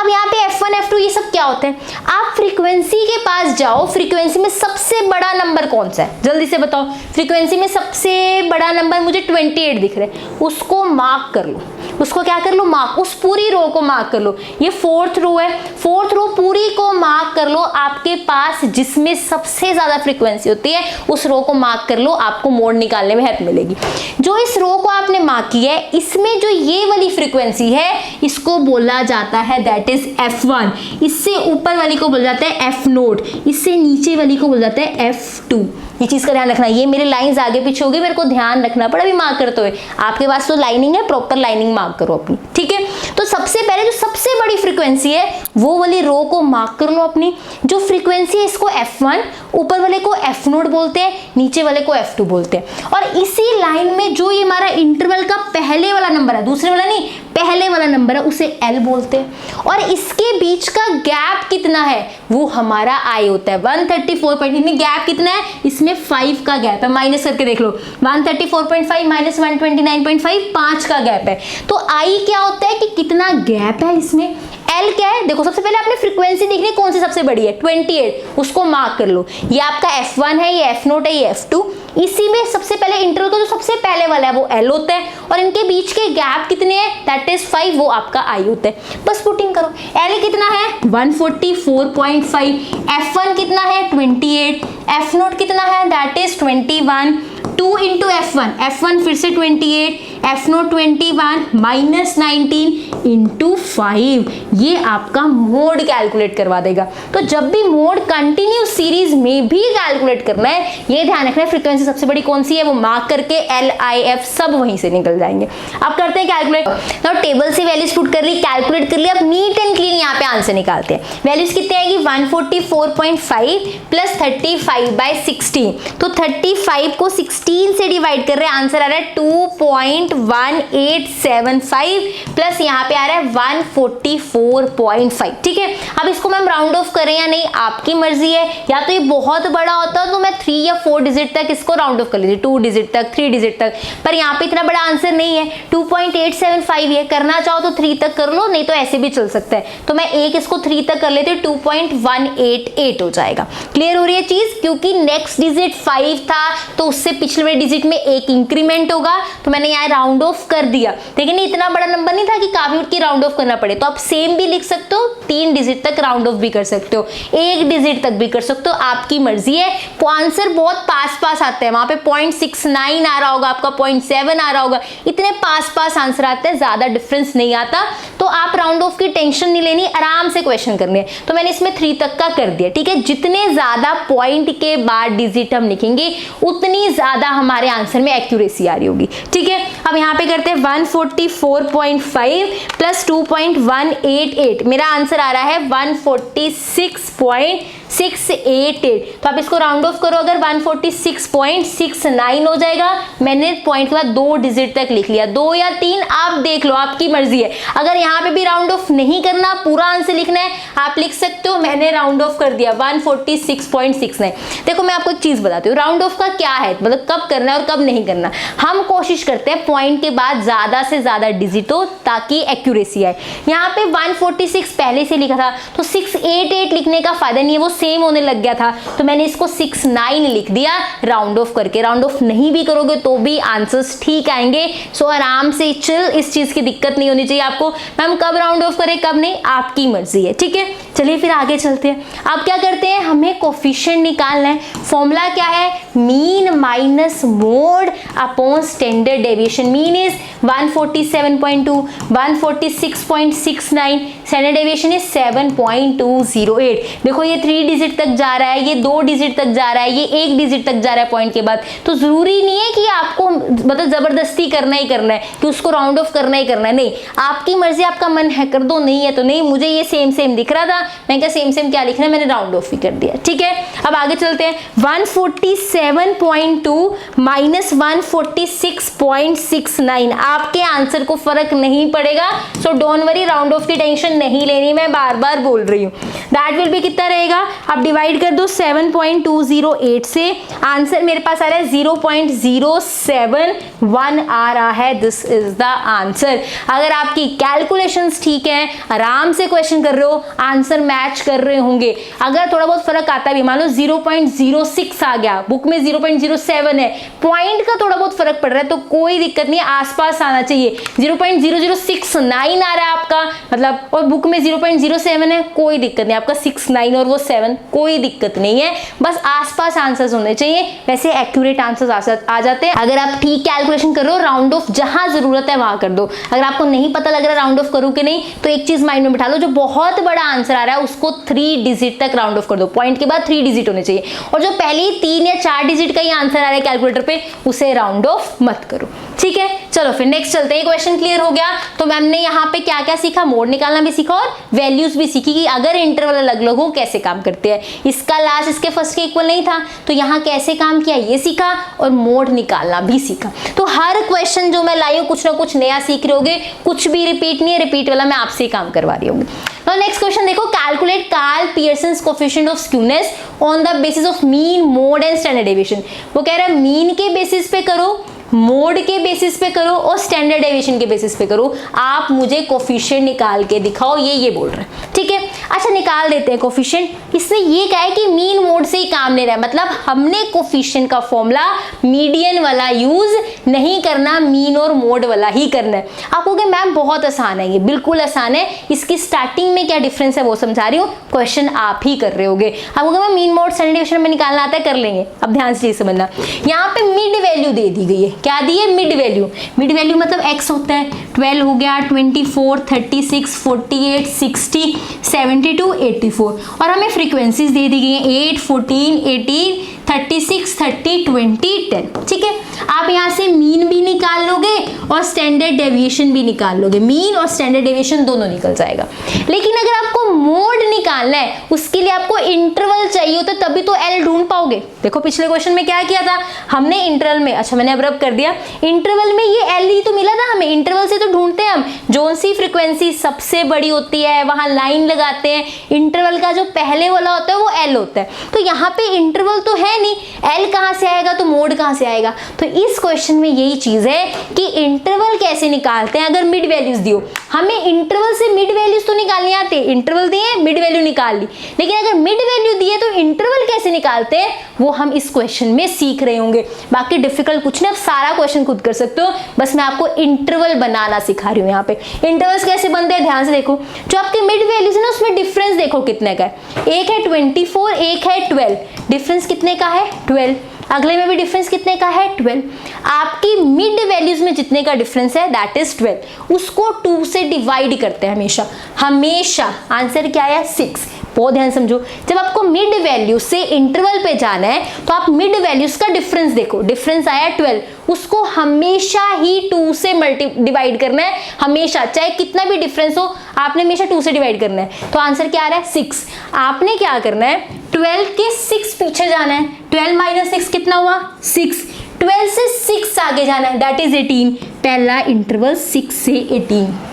Speaker 1: अब यहाँ पे F1 F2 ये सब क्या होते हैं, आप फ्रीक्वेंसी के पास जाओ। फ्रीक्वेंसी में सबसे बड़ा नंबर कौन सा है, जल्दी से बताओ। फ्रीक्वेंसी में सबसे बड़ा नंबर मुझे 28 दिख रहा है, उसको मार्क कर लो। उसको क्या कर लो, मार्क, उस पूरी रो को मार्क कर लो। ये 4th रो है, 4th रो पूरी को मार्क कर लो। आपके पास जिसमें सबसे ज्यादा फ्रीक्वेंसी होती है उस रो को मार्क कर लो, आपको मोड निकालने में हेल्प मिलेगी। जो इस रो को आपने मार्क किया है, इसमें जो ये वाली फ्रीक्वेंसी है इसको बोला जाता है दैट इज F1। इससे ऊपर वाली को बोला जाता है F0, इससे नीचे वाली को बोला जाता है F2। ये चीज का ध्यान रखना। ये मेरे लाइंस आगे पीछे होगी, मेरे को ध्यान रखना पड़ा भी मार्क करते हुए। आपके पास तो लाइनिंग है, प्रॉपर लाइनिंग मार्क करो अपनी, ठीक है। तो सबसे पहले जो सबसे बड़ी फ्रीक्वेंसी है वो वाली रो को मार्क कर लो अपनी। जो फ्रीक्वेंसी है इसको F1, ऊपर वाले को F0 बोलते हैं, नीचे वाले को F2 बोलते हैं। और इसी लाइन में जो ये हमारा इंटरवल का पहले वाला नंबर है, दूसरे वाला नहीं, पहले वाला नंबर है, उसे L बोलते हैं। और इसके बीच का गैप कितना है वो हमारा I होता है। 134. गैप कितना है, इसमें 5 का गैप है, माइनस करके देख लो। 134.5 माइनस 129.5, 5 का गैप है। तो I क्या होता है कि कितना गैप है इसमें। L क्या है, देखो सबसे पहले आपने फ्रीक्वेंसी देखनी कौन सी सबसे बड़ी है, 28, उसको मार्क कर लो। ये आपका F1 है, ये F0 है, ये F2। इसी में सबसे पहले इंटरवल का जो सबसे पहले वाला है वो L होता है, और इनके बीच के गैप कितने हैं, दैट इज 5, वो आपका I होता है। बस पुटिंग करो। L कितना है 144.5, F1 कितना है 28, F0 कितना है दैट इज 21, 2 इंटू F1 फिर से 28, F0 21 माइनस 19 इंटू 5, ये आपका मोड कैलकुलेट करवा देगा। तो जब भी मोड कंटिन्यूस सीरीज में भी कैलकुलेट करना है, ये ध्यान रखना है फ्रीक्वेंसी सबसे बड़ी कौन सी है वो मार्क करके L I F सब वहीं से निकल जाएंगे। अब करते हैं कैलकुलेट। तो टेबल से वैल्यूज पुट कर ली, कैलकुलेट कर लिया। अब नीट एंड क्लीन यहाँ पे आंसर निकालते हैं। वैल्यूज कितने आएगी 144.5 प्लस 35/16। तो 35 को 16 से डिवाइड कर रहे हैं, आंसर आ रहा है 2.5 2.1875 प्लस यहाँ पे आ रहा है 144.5। ठीक है, अब इसको मैम राउंड ऑफ करें या नहीं, आपकी मर्जी है। या तो ये बहुत बड़ा होता तो मैं 3 या 4 डिजिट तक इसको राउंड ऑफ कर लीजिए, 2 डिजिट तक, 3 डिजिट तक, पर यहाँ पे इतना बड़ा आंसर नहीं है। 2.875 है, करना चाहो तो 3 तक कर लो, नहीं तो ऐसे भी चल सकता है। तो मैं एक इसको 3 तक कर लेती हूँ, 2.188 हो जाएगा। क्लियर हो रही है चीज, क्योंकि नेक्स्ट डिजिट 5 था तो उससे पिछले वाले डिजिट में एक इंक्रीमेंट होगा, तो मैंने यहाँ राउंड ऑफ कर दिया। लेकिन इतना बड़ा नंबर नहीं था कि काफी उठ के राउंड ऑफ करना पड़े, तो आप सेम भी लिख सकते हो, 3 डिजिट तक राउंड ऑफ भी कर सकते हो, 1 डिजिट तक भी कर सकते हो, आपकी मर्जी है। आंसर बहुत पास पास आते हैं, वहां पे 0.69 आ रहा होगा, आपका 0.7 आ रहा होगा, इतने पास पास आंसर आते हैं, ज्यादा डिफरेंस नहीं आता। तो आप राउंड ऑफ की टेंशन नहीं लेनी, आराम से क्वेश्चन करने हैं। तो मैंने इसमें 3 तक का कर दिया। ठीक है, जितने ज्यादा पॉइंट के बाद डिजिट हम लिखेंगे उतनी ज्यादा हमारे आंसर में एक्यूरेसी आ रही होगी। ठीक है, अब यहाँ पे करते हैं 144.5 प्लस 2.188, मेरा आंसर आ रहा है 146.688। तो आप इसको राउंड ऑफ करो, अगर 146.69 हो जाएगा। मैंने पॉइंट के बाद 2 डिजिट तक लिख लिया, 2 या 3 आप देख लो, आपकी मर्जी है। अगर यहाँ पे भी राउंड ऑफ नहीं करना, पूरा आंसर लिखना है, आप लिख सकते हो। मैंने राउंड ऑफ कर दिया 146.69। देखो मैं आपको एक चीज बताती हूँ, राउंड ऑफ का क्या है, मतलब कब करना है और कब नहीं करना। हम कोशिश करते हैं पॉइंट के बाद ज्यादा से ज्यादा डिजिट हो ताकि एक्यूरेसी आए। यहाँ पे 146 पहले से लिखा था तो 688 लिखने का फायदा नहीं है, वो सेम होने लग गया था, तो मैंने इसको 69 लिख दिया राउंड ऑफ करके। राउंड ऑफ नहीं भी करोगे तो भी आंसर्स ठीक आएंगे। सो आराम से चिल, इस चीज की दिक्कत नहीं होनी चाहिए आपको। मैम कब राउंड ऑफ करें कब नहीं, आपकी मर्जी है। ठीक है, चलिए फिर आगे चलते हैं। अब क्या करते हैं, हमें कोफिशिएंट निकालना है। फॉर्मूला क्या है, mean minus mode upon standard deviation. Mean is 147.2, 146.69, standard deviation is 7.208। देखो ये 3 डिजिट तक जा रहा है, ये 2 डिजिट तक जा रहा है, ये 1 डिजिट तक जा रहा है पॉइंट के बाद। तो जरूरी नहीं है कि आपको मतलब जबरदस्ती करना ही करना है कि उसको राउंड ऑफ करना ही करना है, नहीं, आपकी मर्जी, आपका मन है कर दो, नहीं है तो नहीं। मुझे ये सेम सेम दिख रहा था, मैं क्या सेम सेम क्या लिखना है, मैंने राउंड ऑफ ही कर दिया। ठीक है, अब आगे चलते हैं। 147.2 माइनस 146.69, आपके आंसर को फर्क नहीं पड़ेगा। So don't worry, round of की टेंशन नहीं लेनी, मैं बार बार बोल रही हूँ। दैट विल बी कितना रहेगा, अब डिवाइड कर दो 7.208 से, आंसर मेरे पास आ रहा है 0.071 आ रहा है। This is the answer. अगर आपकी कैलकुलेशंस ठीक है, आराम से क्वेश्चन कर रहे हो, आंसर मैच कर रहे होंगे। अगर थोड़ा बहुत फर्क आता भी, मान लो 0.06 आ गया, बुक में 0.07 है, पॉइंट का थोड़ा बहुत फर्क पड़ रहा है तो कोई दिक्कत नहीं, आसपास आना चाहिए। 0.0069 आ रहा है आपका, मतलब, और बुक में 0.07 है, कोई दिक्कत नहीं, आपका 69 और वो 7, कोई दिक्कत नहीं है, बस आसपास आंसर्स होने चाहिए। वैसे एक्यूरेट आंसर्स आ जाते हैं अगर आप ठीक कैलकुलेशन करो। राउंड ऑफ जहां जरूरत है वहां कर दो। अगर आपको नहीं पता लग रहा राउंड ऑफ करूं कि नहीं, तो एक चीज माइंड में बिठा लो, जो बहुत बड़ा आंसर आ रहा है उसको 3 डिजिट तक राउंड ऑफ कर दो, पॉइंट के बाद 3 डिजिट होने चाहिए। और जो पहले 3 या 4 डिजिट का ही आंसर आ रहा है कैलकुलेटर पे, उसे राउंड ऑफ मत करो। ठीक है, चलो फिर नेक्स्ट चलते हैं। क्वेश्चन क्लियर हो गया। तो मैम ने यहाँ पे क्या क्या सीखा, मोड निकालना भी सीखा और वैल्यूज भी सीखी कि अगर इंटरवल अलग अलग हो कैसे काम करते हैं। इसका लास्ट इसके फर्स्ट के इक्वल नहीं था, तो यहाँ कैसे काम किया ये सीखा और मोड निकालना भी सीखा। तो हर क्वेश्चन जो मैं लाई हूँ कुछ ना कुछ नया सीख रहे होगे, कुछ भी रिपीट नहीं है, रिपीट वाला मैं आपसे ही काम करवा रही हूँ। तो नेक्स्ट क्वेश्चन देखो, calculate Karl Pearson's coefficient of skewness on the basis of mean, mode and standard deviation. वो कह रहा है मीन के बेसिस पे करो, मोड के बेसिस पे करो और स्टैंडर्ड डेविएशन के बेसिस पे करो। आप मुझे कोफिशिएंट निकाल के दिखाओ, ये बोल रहे हैं। ठीक है, अच्छा निकाल देते हैं कोफिशिएंट। इसने ये कहा है कि मीन मोड से ही काम ले रहा है, मतलब हमने कोफिशिएंट का फॉर्मूला मीडियन वाला यूज नहीं करना, मीन और मोड वाला ही करना है। आप कहोगे मैम बहुत आसान है, ये बिल्कुल आसान है, इसकी स्टार्टिंग में क्या डिफरेंस है वो समझा रही हूँ, क्वेश्चन आप ही कर रहे होगे। आप कहोगे ma'am mean mode standard deviation में निकालना आता है, कर लेंगे। अब ध्यान से समझना, यहाँ पे मिड वैल्यू दे दी गई है। क्या दी है, मिड वैल्यू। मिड वैल्यू मतलब x होता है 12 हो गया, 24, 36, 48, 60, 72, 84 और हमें फ्रीक्वेंसीज दे दी गई हैं 8, 14, 18, 36, 30, 20, 10। ठीक है, आप यहाँ से मीन भी निकाल लोगे और स्टैंडर्ड डेविएशन भी निकाल लोगे, मीन और स्टैंडर्ड डेविएशन दोनों निकल जाएगा। लेकिन अगर आपको मोड निकालना है उसके लिए आपको इंटरवल चाहिए होता है तभी तो एल ढूंढ पाओगे। देखो पिछले क्वेश्चन में क्या किया था हमने इंटरवल में, अच्छा मैंने अब रब कर दिया, इंटरवल में ये एल ही तो मिला था हमें, इंटरवल से तो ढूंढते हैं हम, जोन सी फ्रीक्वेंसी सबसे बड़ी होती है वहां लाइन लगाते हैं, इंटरवल का जो पहले वाला होता है वो एल होता है। तो यहाँ पे इंटरवल तो है नहीं, एल कहाँ से आएगा तो मोड कहाँ से आएगा। तो इस क्वेश्चन में यही चीज है कि इंटरवल कैसे निकालते हैं। अगर मिड वैल्यूज दियो, हमें इंटरवल से मिड वैल्यूज तो निकालनी आती है, इंटरवल दिए मिड वैल्यू निकाल ली, लेकिन अगर मिड वैल्यू दिए तो इंटरवल कैसे निकालते हैं वो हम इस क्वेश्चन में सीख रहे होंगे। बाकी डिफिकल्ट कुछ नहीं, आप सारा क्वेश्चन खुद कर सकते हो, बस मैं आपको इंटरवल बनाना सिखा रही हूँ। यहाँ पे इंटरवल्स कैसे बनते हैं ध्यान से देखो, जो आपके मिड वैल्यूज है ना उसमें डिफरेंस देखो कितने का है, एक है 24, एक है 12, डिफरेंस कितने का है 12, अगले में भी डिफरेंस कितने का है 12, आपकी मिड वैल्यूज में जितने का डिफरेंस है दैट इज 12, उसको 2 से डिवाइड करते हैं हमेशा, हमेशा। आंसर क्या है 6। बहुत ध्यान समझो, जब आपको मिड वैल्यू से इंटरवल पे जाना है तो आप मिड वैल्यूज का डिफरेंस देखो, डिफरेंस आया 12, उसको हमेशा ही 2 से डिवाइड करना है, हमेशा, चाहे कितना भी डिफरेंस हो आपने हमेशा 2 से डिवाइड करना है। तो आंसर क्या आ रहा है 6। आपने क्या करना है 12 के 6 पीछे जाना है, 12 माइनस 6 कितना हुआ 6, 12 से 6 आगे जाना है दैट इज 18, पहला इंटरवल 6 से 18।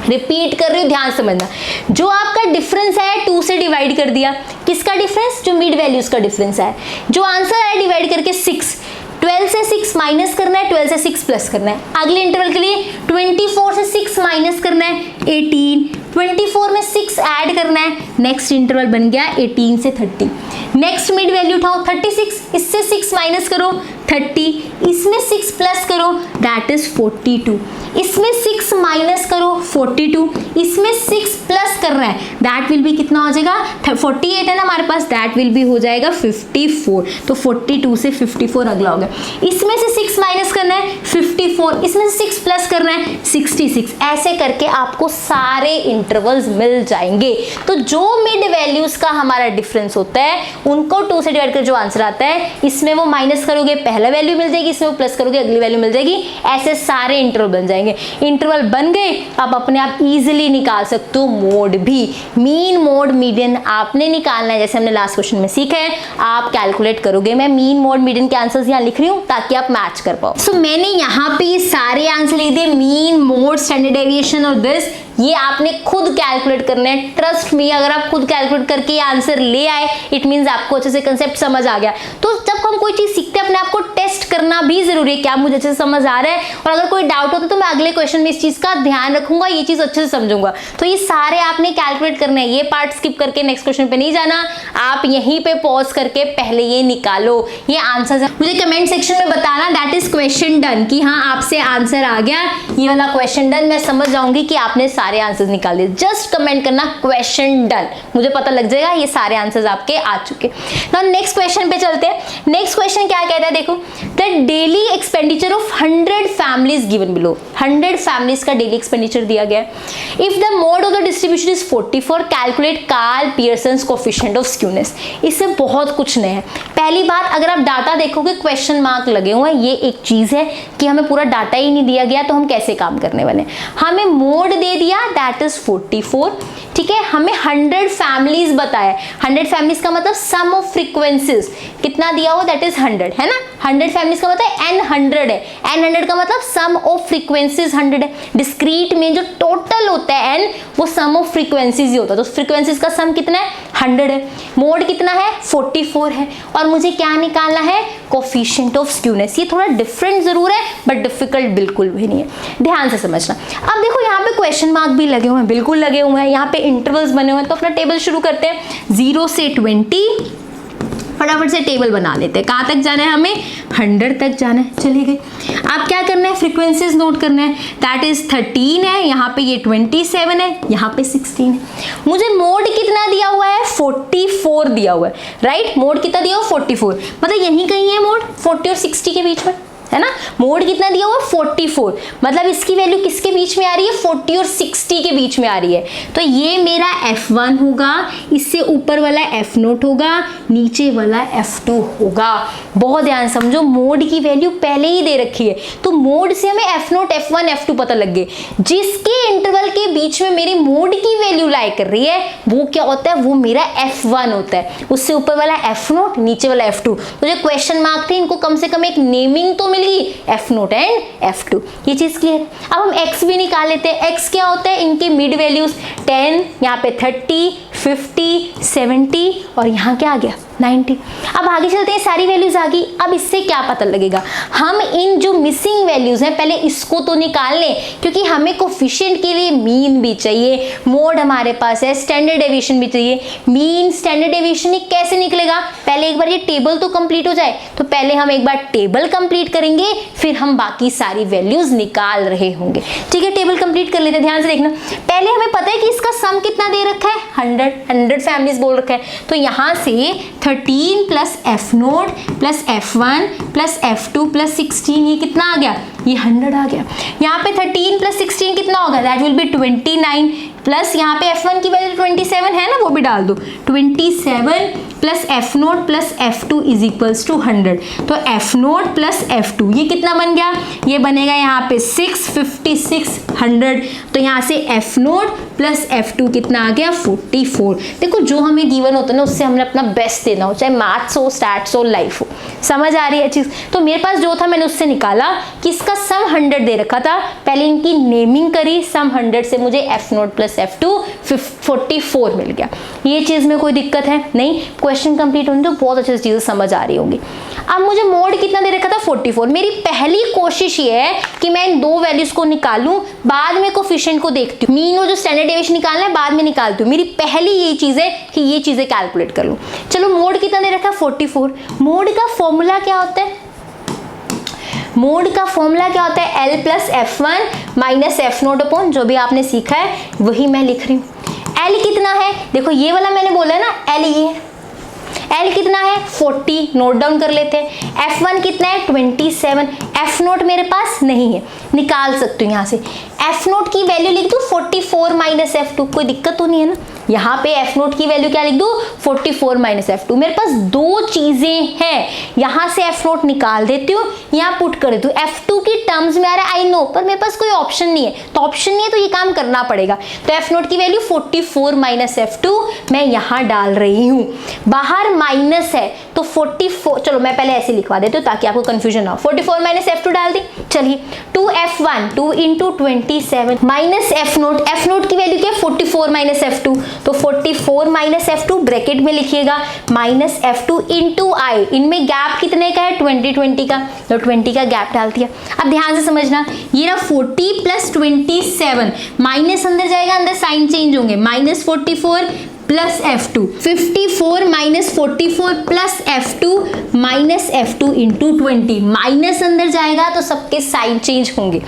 Speaker 1: रिपीट कर रही हूँ ध्यान समझना, जो आपका डिफरेंस है 2 से डिवाइड कर दिया, किसका डिफरेंस, जो मिड वैल्यूज का डिफरेंस है, जो आंसर है डिवाइड करके 6, 12 से 6 माइनस करना है, 12 से 6 प्लस करना है। अगले इंटरवल के लिए 24 से 6 माइनस करना है 18, 24 में 6 ऐड करना है, नेक्स्ट इंटरवल बन गया 18 से 30। नेक्स्ट मिड वैल्यू उठाओ 36, इससे 6 माइनस करो 30, इसमें 6 प्लस करो दैट इज 42, इसमें 6 माइनस करो 42, इसमें 6 प्लस करना है दैट विल बी कितना हो जाएगा 48 है ना हमारे पास, दैट विल बी हो जाएगा 54। तो 42 से 54 अगला हो गया, इसमें से 6 माइनस करना है 54, इसमें से 6 प्लस करना है 66। ऐसे करके आपको सारे इंटरवल्स मिल जाएंगे। तो जो मिड वैल्यूज का हमारा डिफरेंस होता है उनको 2 से डिवाइड कर जो आंसर आता है, इसमें वो माइनस करोगे पहला वैल्यू मिल जाएगी, इसमें वो प्लस करोगे अगली वैल्यू मिल जाएगी, ऐसे सारे इंटरवल बन जाएंगे। इंटरवल बन गए, आप अपने आप इजीली निकाल सकते हो मोड भी, मीन मोड मीडियन आपने निकालना है, जैसे हमने लास्ट क्वेश्चन में सीखा है आप कैलकुलेट करोगे। मैं मीन मोड मीडियन के आंसर्स यहाँ लिख रही हूँ ताकि आप मैच कर पाओ। सो मैंने यहाँ पे सारे आंसर लिख दिए, मीन मोड स्टैंडर्ड डेविएशन और दिस, ये आपने खुद कैलकुलेट करना है। ट्रस्ट मी, अगर आप खुद कैलकुलेट करके ये आंसर ले आए इट मींस आपको अच्छे से कंसेप्ट समझ आ गया। तो जब हम कोई चीज सीखते हैं अपने आप को टेस्ट करना भी जरूरी है, क्या मुझे अच्छे से समझ आ रहा है, और अगर कोई डाउट होता है तो मैं अगले क्वेश्चन में इस चीज का ध्यान रखूंगा, ये चीज अच्छे से समझूंगा। तो ये सारे आपने कैलकुलेट करने हैं, ये पार्ट स्किप करके नेक्स्ट क्वेश्चन पे नहीं जाना, आप यहीं पे पॉज करके पहले ये निकालो, ये आंसर मुझे कमेंट सेक्शन में बताना दैट इज क्वेश्चन डन, कि हाँ आपसे आंसर आ गया, ये वाला क्वेश्चन डन, मैं समझ जाऊंगी कि आपने सारे आंसर्स निकाल दिए। जस्ट कमेंट करना क्वेश्चन डन, मुझे पता लग जाएगा ये सारे आंसर्स आपके आ चुके। नाउ नेक्स्ट क्वेश्चन पे चलते हैं। नेक्स्ट क्वेश्चन क्या कहता है देखो, the daily expenditure of 100 families given below. 100 families का डेली एक्सपेंडिचर दिया गया है। If the mode of the distribution is 44, calculate Karl Pearson's coefficient of skewness. इससे बहुत कुछ नहीं है। पहली बात, अगर आप डाटा देखोगे क्वेश्चन मार्क लगे हुए हैं, ये एक चीज है कि हमें पूरा डाटा ही नहीं दिया गया तो हम कैसे काम करने वाले। हमें मोड दे दिया दैट इज 44, ठीक है, हमें 100 फैमिलीज बताया। 100 फैमिलीज का मतलब सम ऑफ फ्रीक्वेंसीज कितना दिया हुआ दैट इज 100 है ना। 100 फैमिलीज का मतलब n 100 है, n 100 का मतलब सम ऑफ फ्रीक्वेंसीज 100 है। डिस्क्रीट में जो टोटल होता है n वो सम ऑफ फ्रीक्वेंसीज ही होता है, तो फ्रीक्वेंसीज का सम कितना है 100 है। मोड कितना है 44 है, और मुझे क्या निकालना है कोएफिशिएंट ऑफ स्क्यूनेस। ये थोड़ा डिफरेंट जरूर है बट डिफिकल्ट बिल्कुल भी नहीं है, ध्यान से समझना। अब देखो यहाँ पे क्वेश्चन मार्क भी लगे हुए हैं, बिल्कुल लगे हुए हैं, यहाँ पे इंटरवल्स बने हुए हैं, तो अपना टेबल शुरू करते हैं 0 से 20। फटाफट से टेबल बना लेते हैं। कहाँ तक जाना है हमें 100 तक जाना है, चलिए गए। आप क्या करना है फ्रीक्वेंसीज नोट करना है, दैट इज 13 है, यहाँ पे ये 27 है, यहाँ पे 16 है। मुझे मोड कितना दिया हुआ है 44 दिया हुआ है, राइट। मोड कितना दिया हुआ 44, मतलब यहीं कहीं है मोड 40 और 60 के बीच में, है ना। मोड कितना दिया हुआ 44, मतलब इसकी वैल्यू किसके बीच में आ रही है 40 और 60 के बीच में आ रही है। तो ये मेरा F1 होगा, इससे ऊपर वाला F0 होगा, नीचे वाला F2 होगा। बहुत ध्यान समझो, मोड की वैल्यू पहले ही दे रखी है, तो मोड से हमें F0, F1, F2 पता लग गए। जिसके इंटरवल के बीच में मेरी मोड की वैल्यू लाई कर रही है वो क्या होता है, वो मेरा F1 होता है, उससे ऊपर वाला F0, नीचे वाला F2। तो जो क्वेश्चन मार्क थे इनको कम से कम एक नेमिंग तो मिल गई, F0 एंड F2। ये चीज क्लियर। अब हम X भी निकाल लेते हैं। X क्या होता है, इनके मिड वैल्यूज 10, यहाँ पे 30, 50, 70 और यहाँ क्या आ गया 90। अब आगे चलते हैं, सारी वैल्यूज आ गई। अब इससे क्या पता लगेगा, हम इन जो मिसिंग वैल्यूज हैं पहले इसको तो निकाल लें, क्योंकि हमें कोफिशिएंट के लिए मीन भी चाहिए, मोड हमारे पास है, स्टैंडर्ड डेविएशन भी चाहिए। मीन स्टैंडर्ड डेविएशन कैसे निकलेगा, पहले एक बार ये टेबल तो कंप्लीट हो जाए। तो पहले हम एक बार टेबल कंप्लीट करेंगे, फिर हम बाकी सारी वैल्यूज निकाल रहे होंगे। ठीक है, टेबल कंप्लीट कर लेते हैं, ध्यान से देखना। पहले हमें पता है कि इसका सम कितना दे रखा है, 100 फैमिलीज बोल रखा है। तो यहाँ से 13 plus F0 plus F1 plus F2 plus 16, ये कितना आ गया, ये 100 आ गया। यहाँ पे 13 प्लस 16 कितना होगा, दैट विल बी 29 प्लस यहाँ पे F1 की वैल्यू 27 है ना, वो भी डाल दो। 27 plus F0 plus F2 is equals to 100। तो F0 प्लस F2 ये कितना बन गया, ये बनेगा यहाँ पे 656 100। तो यहाँ से F0 प्लस F2 कितना आ गया 44। देखो जो हमें गिवन होता है ना उससे हमने अपना बेस्ट देना हो, चाहे मैथ्स हो, स्टैट्स हो, लाइफ हो। समझ आ रही है चीज। तो मेरे पास जो था मैंने उससे निकाला कि इसका सम 100 दे रखा था, पहले इनकी नेमिंग करी, सम 100 से मुझे F0 प्लस F2 44 मिल गया। ये चीज में कोई दिक्कत है नहीं, क्वेश्चन कंप्लीट होने तो बहुत अच्छी चीजें समझ आ रही होंगी। अब मुझे मोड कितना दे रखा था 44। मेरी पहली कोशिश ये है कि मैं इन दो वैल्यूज को निकालूं, बाद में कोफिशिएंट को देखती हूँ, मीन और जो स्टैंडर्ड डेविएशन निकालना है बाद में निकालती हूँ। मेरी पहली यही चीज है कि ये चीजें कैलकुलेट कर लूं। चलो मोड कितना दे रखा है 44। मोड का फॉर्मूला क्या होता है, मोड का फॉर्मूला क्या होता है, L plus F1 minus F0 upon जो भी आपने सीखा है वही मैं लिख रही हूँ। L कितना है, देखो ये वाला मैंने बोला है ना, L ये L कितना है 40, नोट डाउन कर लेते हैं। F1 कितना है 27, F0 मेरे पास नहीं है, निकाल सकती हूँ यहाँ से। F0 की वैल्यू लिख दूँ 44 माइनस F2, कोई दिक्कत तो नहीं है ना। यहाँ पे F0 की वैल्यू क्या लिख दूँ 44 माइनस F2। मेरे पास दो चीजें हैं, यहाँ से F0 निकाल देती हूँ, यहाँ पुट कर देती हूँ। F2 की टर्म्स में आ रहा है आई नो, पर मेरे पास कोई ऑप्शन नहीं है, तो ऑप्शन नहीं है तो ये काम करना पड़ेगा। तो F0 की वैल्यू 44 माइनस F2 मैं यहाँ डाल रही हूँ। बाहर माइनस है तो 44, चलो मैं पहले ऐसे लिखवा देती हूँ ताकि आपको कंफ्यूजन ना हो। 44 माइनस F2 डाल दी, चलिए 2F1 2 into 27 minus F0, F0 की वैल्यू क्या है 44 माइनस F2, तो 44 माइनस F2 ब्रैकेट में लिखिएगा, माइनस F2 इंटू आई, इनमें गैप कितने का है 20 का, तो 20 का गैप डाल दिया। अब ध्यान से समझना, ये रहा 40 प्लस 27, माइनस अंदर जाएगा, अंदर साइन चेंज होंगे, minus 44 plus F2, 54 minus 44 plus F2 minus F2 into 20, minus अंदर जाएगा तो सबके साइन चेंज होंगे।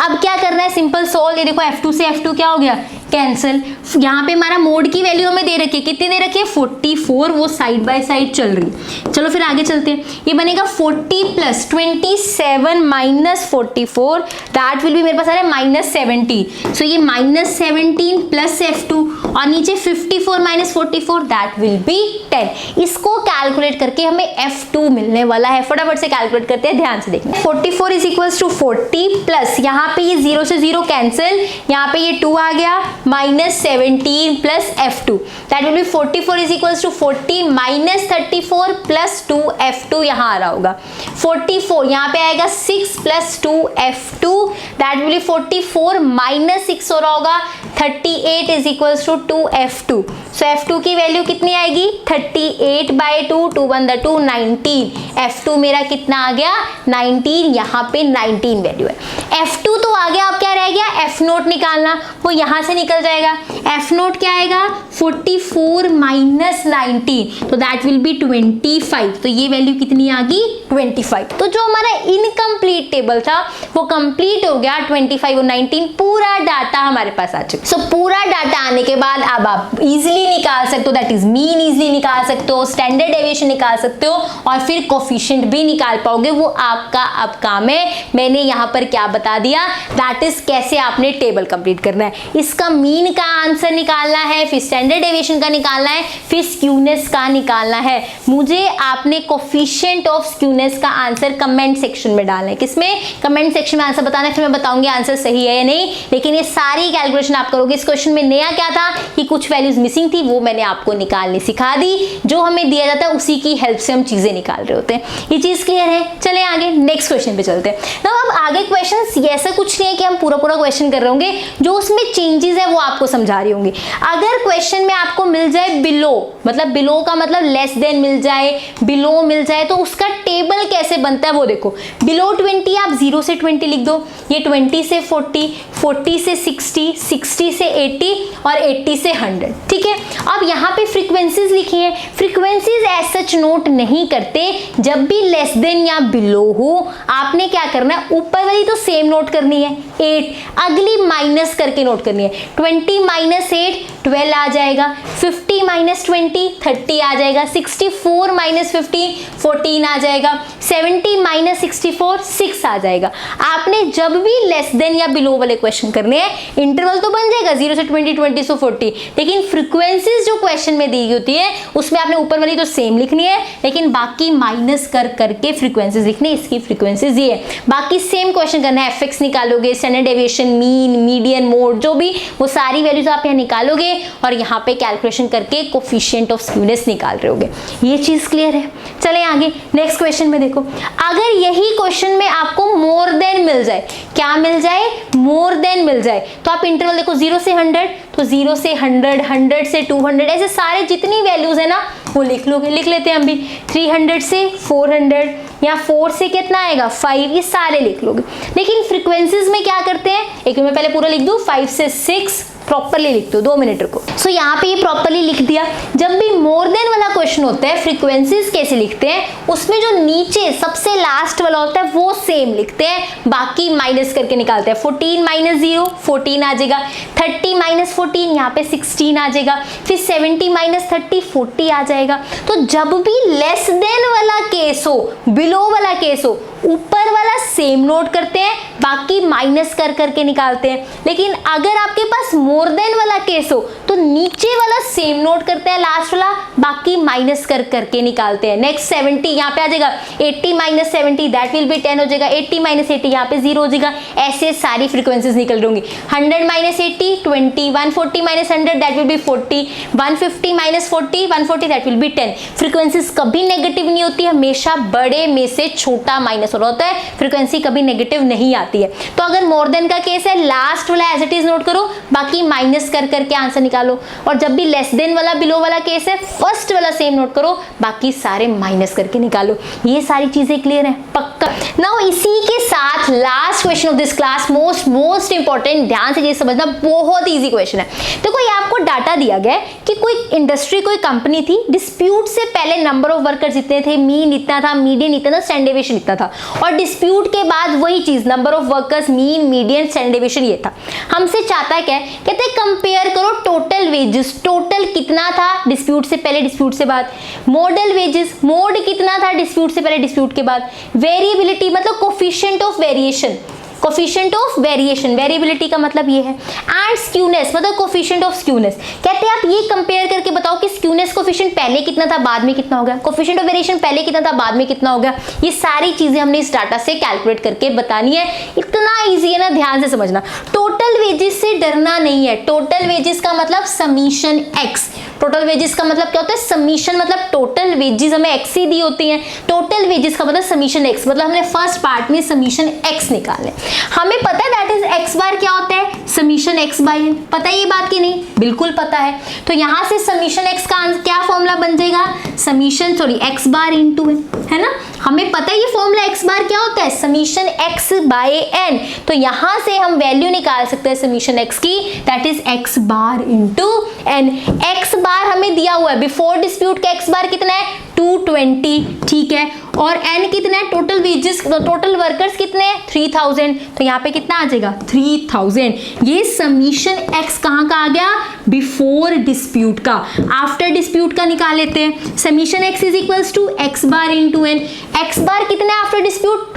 Speaker 1: अब क्या करना है, सिंपल सोल्व। ये देखो F2 से F2 क्या हो गया कैंसिल। यहाँ पे हमारा मोड की वैल्यू हमें दे रखी है, कितनी दे रखी है 44, वो साइड बाय साइड चल रही है। चलो फिर आगे चलते हैं, ये बनेगा 40 plus 27 minus 44, that will B मेरे पास आ रहा है माइनस 70। सो ये माइनस 17 प्लस F2 और नीचे 54 माइनस 44, दैट विल बी 10। इसको कैलकुलेट करके हमें F2 मिलने वाला है, फटाफट से कैलकुलेट करते हैं, ध्यान से देखना। 44 इज इक्वल्स टू 40 प्लस यहाँ पे ये 0 से 0 कैंसिल, यहाँ पे ये 2 आ गया, minus 17 plus F2, that will be 44 is equals to 40 minus 34 plus 2 F2, यहाँ आ रहा होगा 44, यहाँ पे आएगा 6 plus 2 F2, that will be 44 minus 6 हो रहा होगा 38 is equals to 2 F2। So F2 की वैल्यू कितनी आएगी 38 बाई 2, 2 1 2 19, F2 मेरा कितना आ गया 19, यहाँ पे 19 वैल्यू है। F2 तो आ गया, अब क्या रह गया F0 निकालना, वो यहाँ से निकल निकल जाएगा। एफ नोट क्या आएगा 44 माइनस 19, तो दैट विल बी 25। तो ये वैल्यू कितनी आ गई 25। तो जो हमारा इनकम्प्लीट टेबल था वो कंप्लीट हो गया। 25 और 19 पूरा डाटा हमारे पास आ चुका। सो पूरा डाटा आने के बाद अब आप इजीली निकाल सकते हो, दैट इज मीन इजीली निकाल सकते हो, स्टैंडर्ड डेविएशन निकाल सकते हो और फिर कोफिशिएंट भी निकाल पाओगे। वो आपका अब काम है। मैंने यहाँ पर क्या बता दिया, दैट इज कैसे आपने टेबल कंप्लीट करना है। इसका मीन का आंसर निकालना है, फिर स्टैंडर्ड डेविएशन का निकालना है, फिर स्क्यूनेस का निकालना है। मुझे आपने कोफिशिएंट ऑफ स्क्यूनेस का आंसर कमेंट सेक्शन में डालना है। किसमें? कमेंट सेक्शन में आंसर बताना है, फिर मैं बताऊंगी आंसर सही है या नहीं। लेकिन ये सारी कैलकुलेशन आप करोगे। इस क्वेश्चन में नया क्या था कि कुछ वैल्यूज मिसिंग थी, वो मैंने आपको निकालनी सिखा दी। जो हमें दिया जाता है उसी की हेल्प से हम चीजें निकाल रहे होते हैं। ये चीज क्लियर है? चले आगे नेक्स्ट क्वेश्चन पे चलते हैं। अब आगे क्वेश्चन ऐसा कुछ नहीं है कि हम पूरा क्वेश्चन कर रहे होंगे, जो उसमें चेंजेस है वो आपको समझा रही होंगी। अगर क्वेश्चन में आपको मिल जाए बिलो, मतलब बिलो का मतलब लेस देन मिल जाए, बिलो मिल जाए, तो उसका टेबल कैसे बनता है वो देखो। बिलो 20 आप 0 से 20 लिख दो, ये 20 से 40, 40 से 60, 60 से 80 और 80 से 100। ठीक है, अब यहाँ पे फ्रीक्वेंसीज लिखी है। फ्रीक्वेंसीज एज सच नोट नहीं करते। जब भी लेस देन या बिलो हो आपने क्या करना है, ऊपर वाली तो सेम नोट करनी है 8, अगली माइनस करके नोट करनी है। 20 माइनस 8 12 आ जाएगा, 50 माइनस 20 30 आ जाएगा, 64 माइनस 15 14 आ जाएगा, 70 माइनस 64 6 आ जाएगा। आपने जब भी लेस देन या बिलो वाले क्वेश्चन करने हैं, इंटरवल तो बन जाएगा 0 से 20, 20 से 40, लेकिन फ्रीक्वेंसीज जो क्वेश्चन में दी होती है उसमें आपने ऊपर वाली तो सेम लिखनी है, लेकिन बाकी माइनस कर करके फ्रीक्वेंसीज लिखनी है। इसकी फ्रीक्वेंसीज ये है, बाकी सेम क्वेश्चन करना है। एफएक्स निकालोगे, standard deviation, mean, median, mode, जो भी, वो सारी वैल्यूज आप यहाँ निकालोगे और यहाँ पे कैलकुलेशन करके कोफिशिएंट ऑफ स्क्यूनेस निकाल रहे होगे। ये चीज क्लियर है? चले आगे नेक्स्ट क्वेश्चन में देखो। अगर यही क्वेश्चन में आपको मोर देन मिल जाए, क्या मिल जाए? मोर देन मिल जाए, तो आप इंटरवल देखो 0 से 100, तो 0 से 100, 100 से 200, ऐसे सारे जितनी वैल्यूज है ना वो लिख लोगे। लिख लेते हैं हम भी, 300 से 400 या 4 से कितना आएगा 5, ये सारे लिख लोगे। लेकिन फ्रीक्वेंसीज में क्या करते हैं, एक मैं पहले पूरा लिख दूं, 5 से 6 प्रॉपरली लिख दो, 2 मिनट को। सो यहाँ पे ये प्रॉपरली लिख दिया। जब भी मोर देन वाला क्वेश्चन होता है, फ्रीक्वेंसीज कैसे लिखते हैं, उसमें जो नीचे सबसे लास्ट वाला होता है वो सेम लिखते हैं, बाकी माइनस करके निकालते हैं। 14 माइनस 0 14 आ जाएगा, 30 माइनस 14 यहाँ पे 16 आ जाएगा, फिर 70 माइनस 30 40 आ जाएगा। तो जब भी लेस देन वाला केस हो, बिलो वाला केस हो, ऊपर वाला सेम नोट करते हैं, बाकी माइनस कर करके निकालते हैं। लेकिन अगर आपके पास मोर देन वाला केस हो तो नीचे वाला सेम नोट करते हैं, लास्ट वाला बाकी माइनस कर करके निकालते हैं। नेक्स्ट 70 यहाँ पे आ जाएगा, 80 माइनस 70 दैट विल बी 10 हो जाएगा, 80 माइनस 80 यहाँ पे 0 हो जाएगा। ऐसे सारी फ्रीक्वेंसीज निकल रही होंगी। 100 minus 80 20, 140 minus 100 that will B 40, 150 minus 40 140 that will B 10। Frequencies कभी नेगेटिव नहीं होती, हमेशा बड़े में से छोटा माइनस हो रहा होता है, फ्रीक्वेंसी कभी नेगेटिव नहीं आती है। तो अगर मोर देन का केस है, लास्ट वाला एज इट इज नोट करो, बाकी माइनस कर करके आंसर निकालो। और जब भी लेस देन वाला, बिलो वाला केस है, फर्स्ट वाला सेम नोट करो, बाकी सारे माइनस करके निकालो। ये सारी चीजें क्लियर है? पक्का। नाउ इसी के साथ last question of this class, most important, ध्यान से ये समझना, बहुत इजी क्वेश्चन है। देखो ये आपको डाटा दिया गया है कि कोई इंडस्ट्री, कोई कंपनी थी, डिस्प्यूट से पहले नंबर ऑफ वर्कर्स इतने थे, मीन इतना था, मीडियन इतना था, स्टैंडर्ड डेविएशन इतना था, और डिस्प्यूट के बाद वही चीज, number of workers, mean, median, standard deviation ये था। हमसे चाहता है क्या, कहते हैं कंपेयर करो टोटल वेजेस, टोटल कितना था डिस्प्यूट से पहले, डिस्प्यूट से बाद, मॉडल वेजेस, मोड कितना था डिस्प्यूट से पहले, डिस्प्यूट के बाद, वेरिएबिलिटी मतलब coefficient of variation, coefficient of variation, variability का मतलब ये है, एंड स्क्यूनेस मतलब कोफिशिएंट ऑफ स्क्यूनेस। कहते हैं आप ये कंपेयर करके बताओ कि स्क्यूनेस कोफिशिएंट पहले कितना था, बाद में कितना हो गया, कोफिशिएंट ऑफ वेरिएशन पहले कितना था, बाद में कितना हो गया। ये सारी चीजें हमने इस डाटा से कैलकुलेट करके बतानी है। इतना इजी है ना, ध्यान से समझना। टोटल वेजेस से डरना नहीं है। टोटल वेजेस का मतलब समीशन एक्स, टोटल वेजेस का मतलब क्या होता है, समीशन मतलब टोटल वेजेस हमें एक्स ही दी होती हैं, टोटल वेजेस का मतलब समीशन एक्स, मतलब हमने फर्स्ट पार्ट में समीशन एक्स निकाले। हमें पता है दैट इज एक्स बार क्या होता है, समीशन एक्स बाय एन। पता है ये बात की नहीं? बिल्कुल पता है। तो यहां से समीशन एक्स का क्या फॉर्मूला फॉर्मूला बन जाएगा summation x bar into N, है ना। हमें पता है ये फॉर्मूला x बार क्या होता है, समीशन x बाय n। तो यहां से हम वैल्यू निकाल सकते हैं समीशन x की, that is x bar into n। x बार हमें दिया हुआ है, बिफोर डिस्प्यूट का x बार कितना है 220, ठीक है, और n कितना है, टोटल वेजेस टोटल वर्कर्स कितने हैं 3000, तो यहाँ पे कितना आ जाएगा 3000। ये समीशन x कहाँ का आ गया, बिफोर डिस्प्यूट का। आफ्टर डिस्प्यूट का निकाल लेते हैं, summation x is equals to x bar into n। x bar कितना है आफ्टर डिस्प्यूट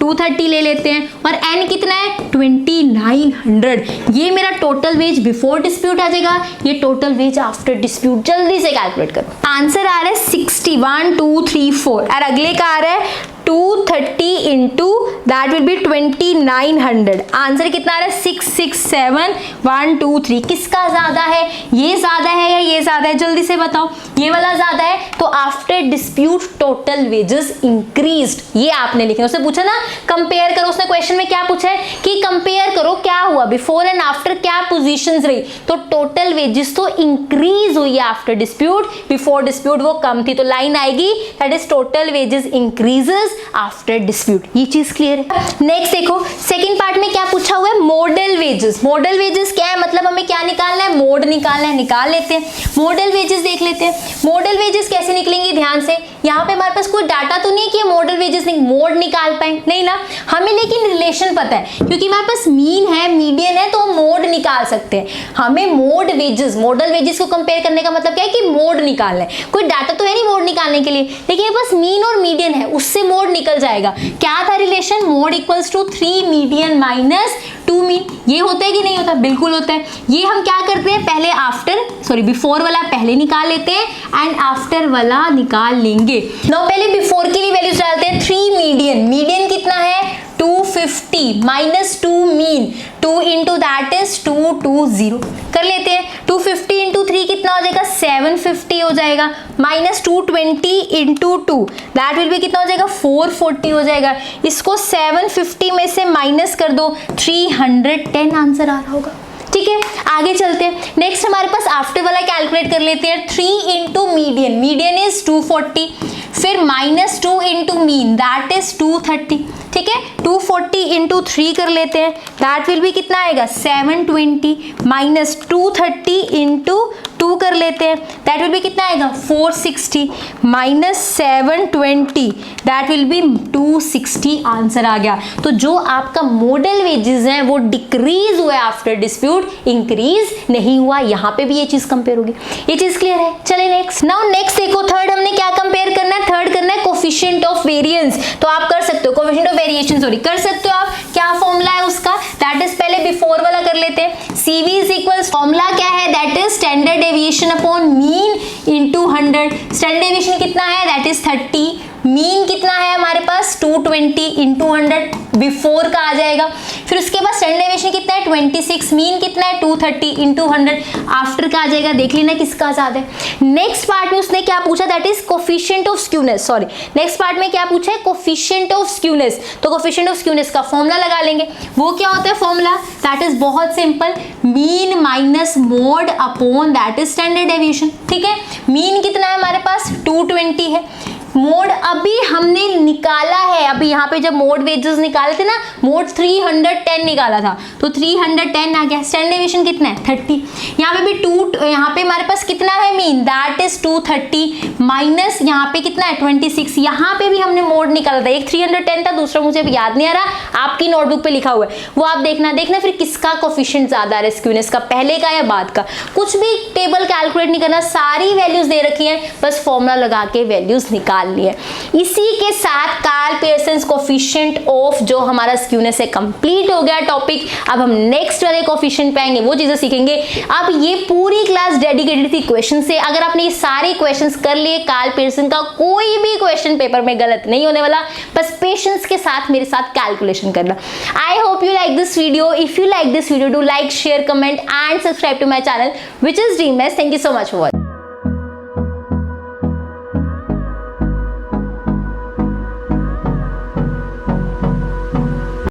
Speaker 1: 230 ले लेते हैं, और n कितना है 2900। ये मेरा टोटल वेज बिफोर डिस्प्यूट आ जाएगा, ये टोटल वेज आफ्टर डिस्प्यूट। जल्दी से कैलकुलेट करो, आंसर आ रहा है 61,234 और अगले का आ रहा है 230 into that will B 2900। Answer कितना आ रहा है 667,123। किसका ज्यादा है, ये ज्यादा है या ये ज्यादा है, जल्दी से बताओ। ये वाला ज्यादा है, तो after dispute total wages increased, ये आपने लिखना। उसने पूछा ना कंपेयर करो, उसने क्वेश्चन में क्या पूछा है कि कंपेयर करो क्या हुआ बिफोर एंड आफ्टर, क्या पोजीशंस रही, तो टोटल वेजेस तो इंक्रीज हुई है आफ्टर डिस्प्यूट, बिफोर डिस्प्यूट वो कम थी, तो लाइन आएगी that is total wages increases after dispute. ये चीज क्लियर है। नेक्स्ट देखो सेकंड पार्ट में क्या पूछा हुआ है, मॉडल वेजेस। मॉडल वेजेस क्या है, मतलब हमें क्या निकालना है, मोड निकालना है, निकाल लेते हैं। मॉडल वेजेस देख लेते हैं, मॉडल वेजेस कैसे निकलेंगे, ध्यान से। यहाँ पे हमारे पास कोई डाटा तो नहीं है कि मॉडल वेजेस मोड निकाल पाए, नहीं ना, हमें लेकिन रिलेशन पता है, क्योंकि हमारे पास मीन है मीडियन है, तो मोड निकाल सकते हैं। हमें मोड वेजेस, मॉडल वेजेस को कंपेयर करने का मतलब क्या है कि मोड निकालना है। कोई डाटा तो है नहीं मोड निकालने के लिए, लेकिन बस मीन और मीडियन है, उससे मोड निकल जाएगा। क्या था relation, mode equals to 3 median minus 2 mean. ये होता है कि नहीं होता, बिल्कुल होता है। ये हम क्या करते हैं, पहले बिफोर वाला पहले निकाल लेते हैं एंड आफ्टर वाला निकाल लेंगे। नाउ पहले बिफोर की वैल्यूज डालते हैं। 3 मीडियन, मीडियन कितना है 250 minus 2 mean, 2 into that is 220 कर लेते हैं। 250 इंटू 3 कितना हो जाएगा 750 हो जाएगा, minus 220 into 2 that will B कितना हो जाएगा 440 हो जाएगा। इसको 750 में से माइनस कर दो, 310 आंसर आ रहा होगा। ठीक है, आगे चलते हैं। नेक्स्ट हमारे पास आफ्टर वाला कैलकुलेट कर लेते हैं। 3 इंटू मीडियन, मीडियन इज 240, फिर minus 2 into mean that is 230। ठीक है, 240 इंटू 3 कर लेते हैं, दैट विल बी कितना आएगा 720, माइनस 230 इंटू 2 कर लेते हैं, दैट विल बी कितना आएगा 460, minus 720 that will be 260 answer आ गया। तो जो आपका मॉडल वेजेस हैं वो डिक्रीज हुआ आफ्टर डिस्प्यूट, इंक्रीज नहीं हुआ। यहाँ पे भी ये चीज कंपेयर होगी, ये चीज क्लियर है। चले नेक्स्ट। नाउ नेक्स्ट देखो, थर्ड हमने क्या कंपेयर करना है, थर्ड करना है कोफिशिएंट ऑफ वेरिएंस। तो आप कर सकते हो कोफिशिएंट ऑफ वेरिएशन, सॉरी कर सकते हो आप। क्या फॉर्मूला है उसका, दैट इज पहले बिफोर वाला कर लेते हैं। CV इज इक्वल्स, फॉर्मूला क्या है, that is standard deviation upon mean into 100। Standard deviation कितना है, दैट इज 30। मीन कितना है हमारे पास 220 इंटू 100, बिफोर का आ जाएगा। फिर उसके बाद स्टैंडर्ड डेविएशन कितना है 26, मीन कितना है 230 इंटू 100, आफ्टर का आ जाएगा। देख लेना किसका ज्यादा है। नेक्स्ट पार्ट में उसने क्या पूछा, that is coefficient of skewness. Sorry, next part में क्या पूछा है, कोफिशिएंट ऑफ स्क्यूनेस। तो कोफिशिएंट ऑफ स्क्यूनेस का फॉर्मूला लगा लेंगे। वो क्या होता है फॉर्मूला, दैट इज बहुत simple, mean minus mode upon that is standard deviation. ठीक है, मीन कितना है हमारे पास 220 है, मोड अभी हमने निकाला है, अभी यहाँ पे जब मोड वेजेस निकाले थे ना, मोड 310 निकाला था, तो 310 आ गया। स्टैंडर्ड डेविएशन कितना है 30। यहाँ पे भी यहाँ पे हमारे पास कितना है मीन, दैट इज 230, माइनस यहाँ पे कितना है 26। यहाँ पे भी हमने मोड निकाला था, एक 310 था, दूसरा मुझे अभी याद नहीं आ रहा, आपकी नोटबुक पे लिखा हुआ है, वो आप देखना फिर किसका कोफिशिएंट ज्यादा है स्क्यूनेस का, पहले का या बाद का। कुछ भी टेबल कैलकुलेट नहीं करना, सारी वैल्यूज दे रखी है, बस फॉर्मूला लगा के वैल्यूज निकाल लिए। इसी के साथ कार्ल पियर्सन कोफिशिएंट ऑफ जो हमारा स्क्यूनेस है कंप्लीट हो गया टॉपिक। अब हम नेक्स्ट वाले कोफिशिएंट पे आएंगे, वो चीजें सीखेंगे। अब ये पूरी क्लास डेडिकेटेड थी क्वेश्चन से। अगर आपने ये सारे क्वेश्चंस कर लिए, कार्ल पियर्सन का कोई भी क्वेश्चन पेपर में गलत नहीं होने वाला, बस पेशेंस के साथ मेरे साथ कैलकुलेशन करना। I hope you like this video. If you like this video, do like, share, comment and subscribe to my channel which is Dream Maths. Thank you so much for watching.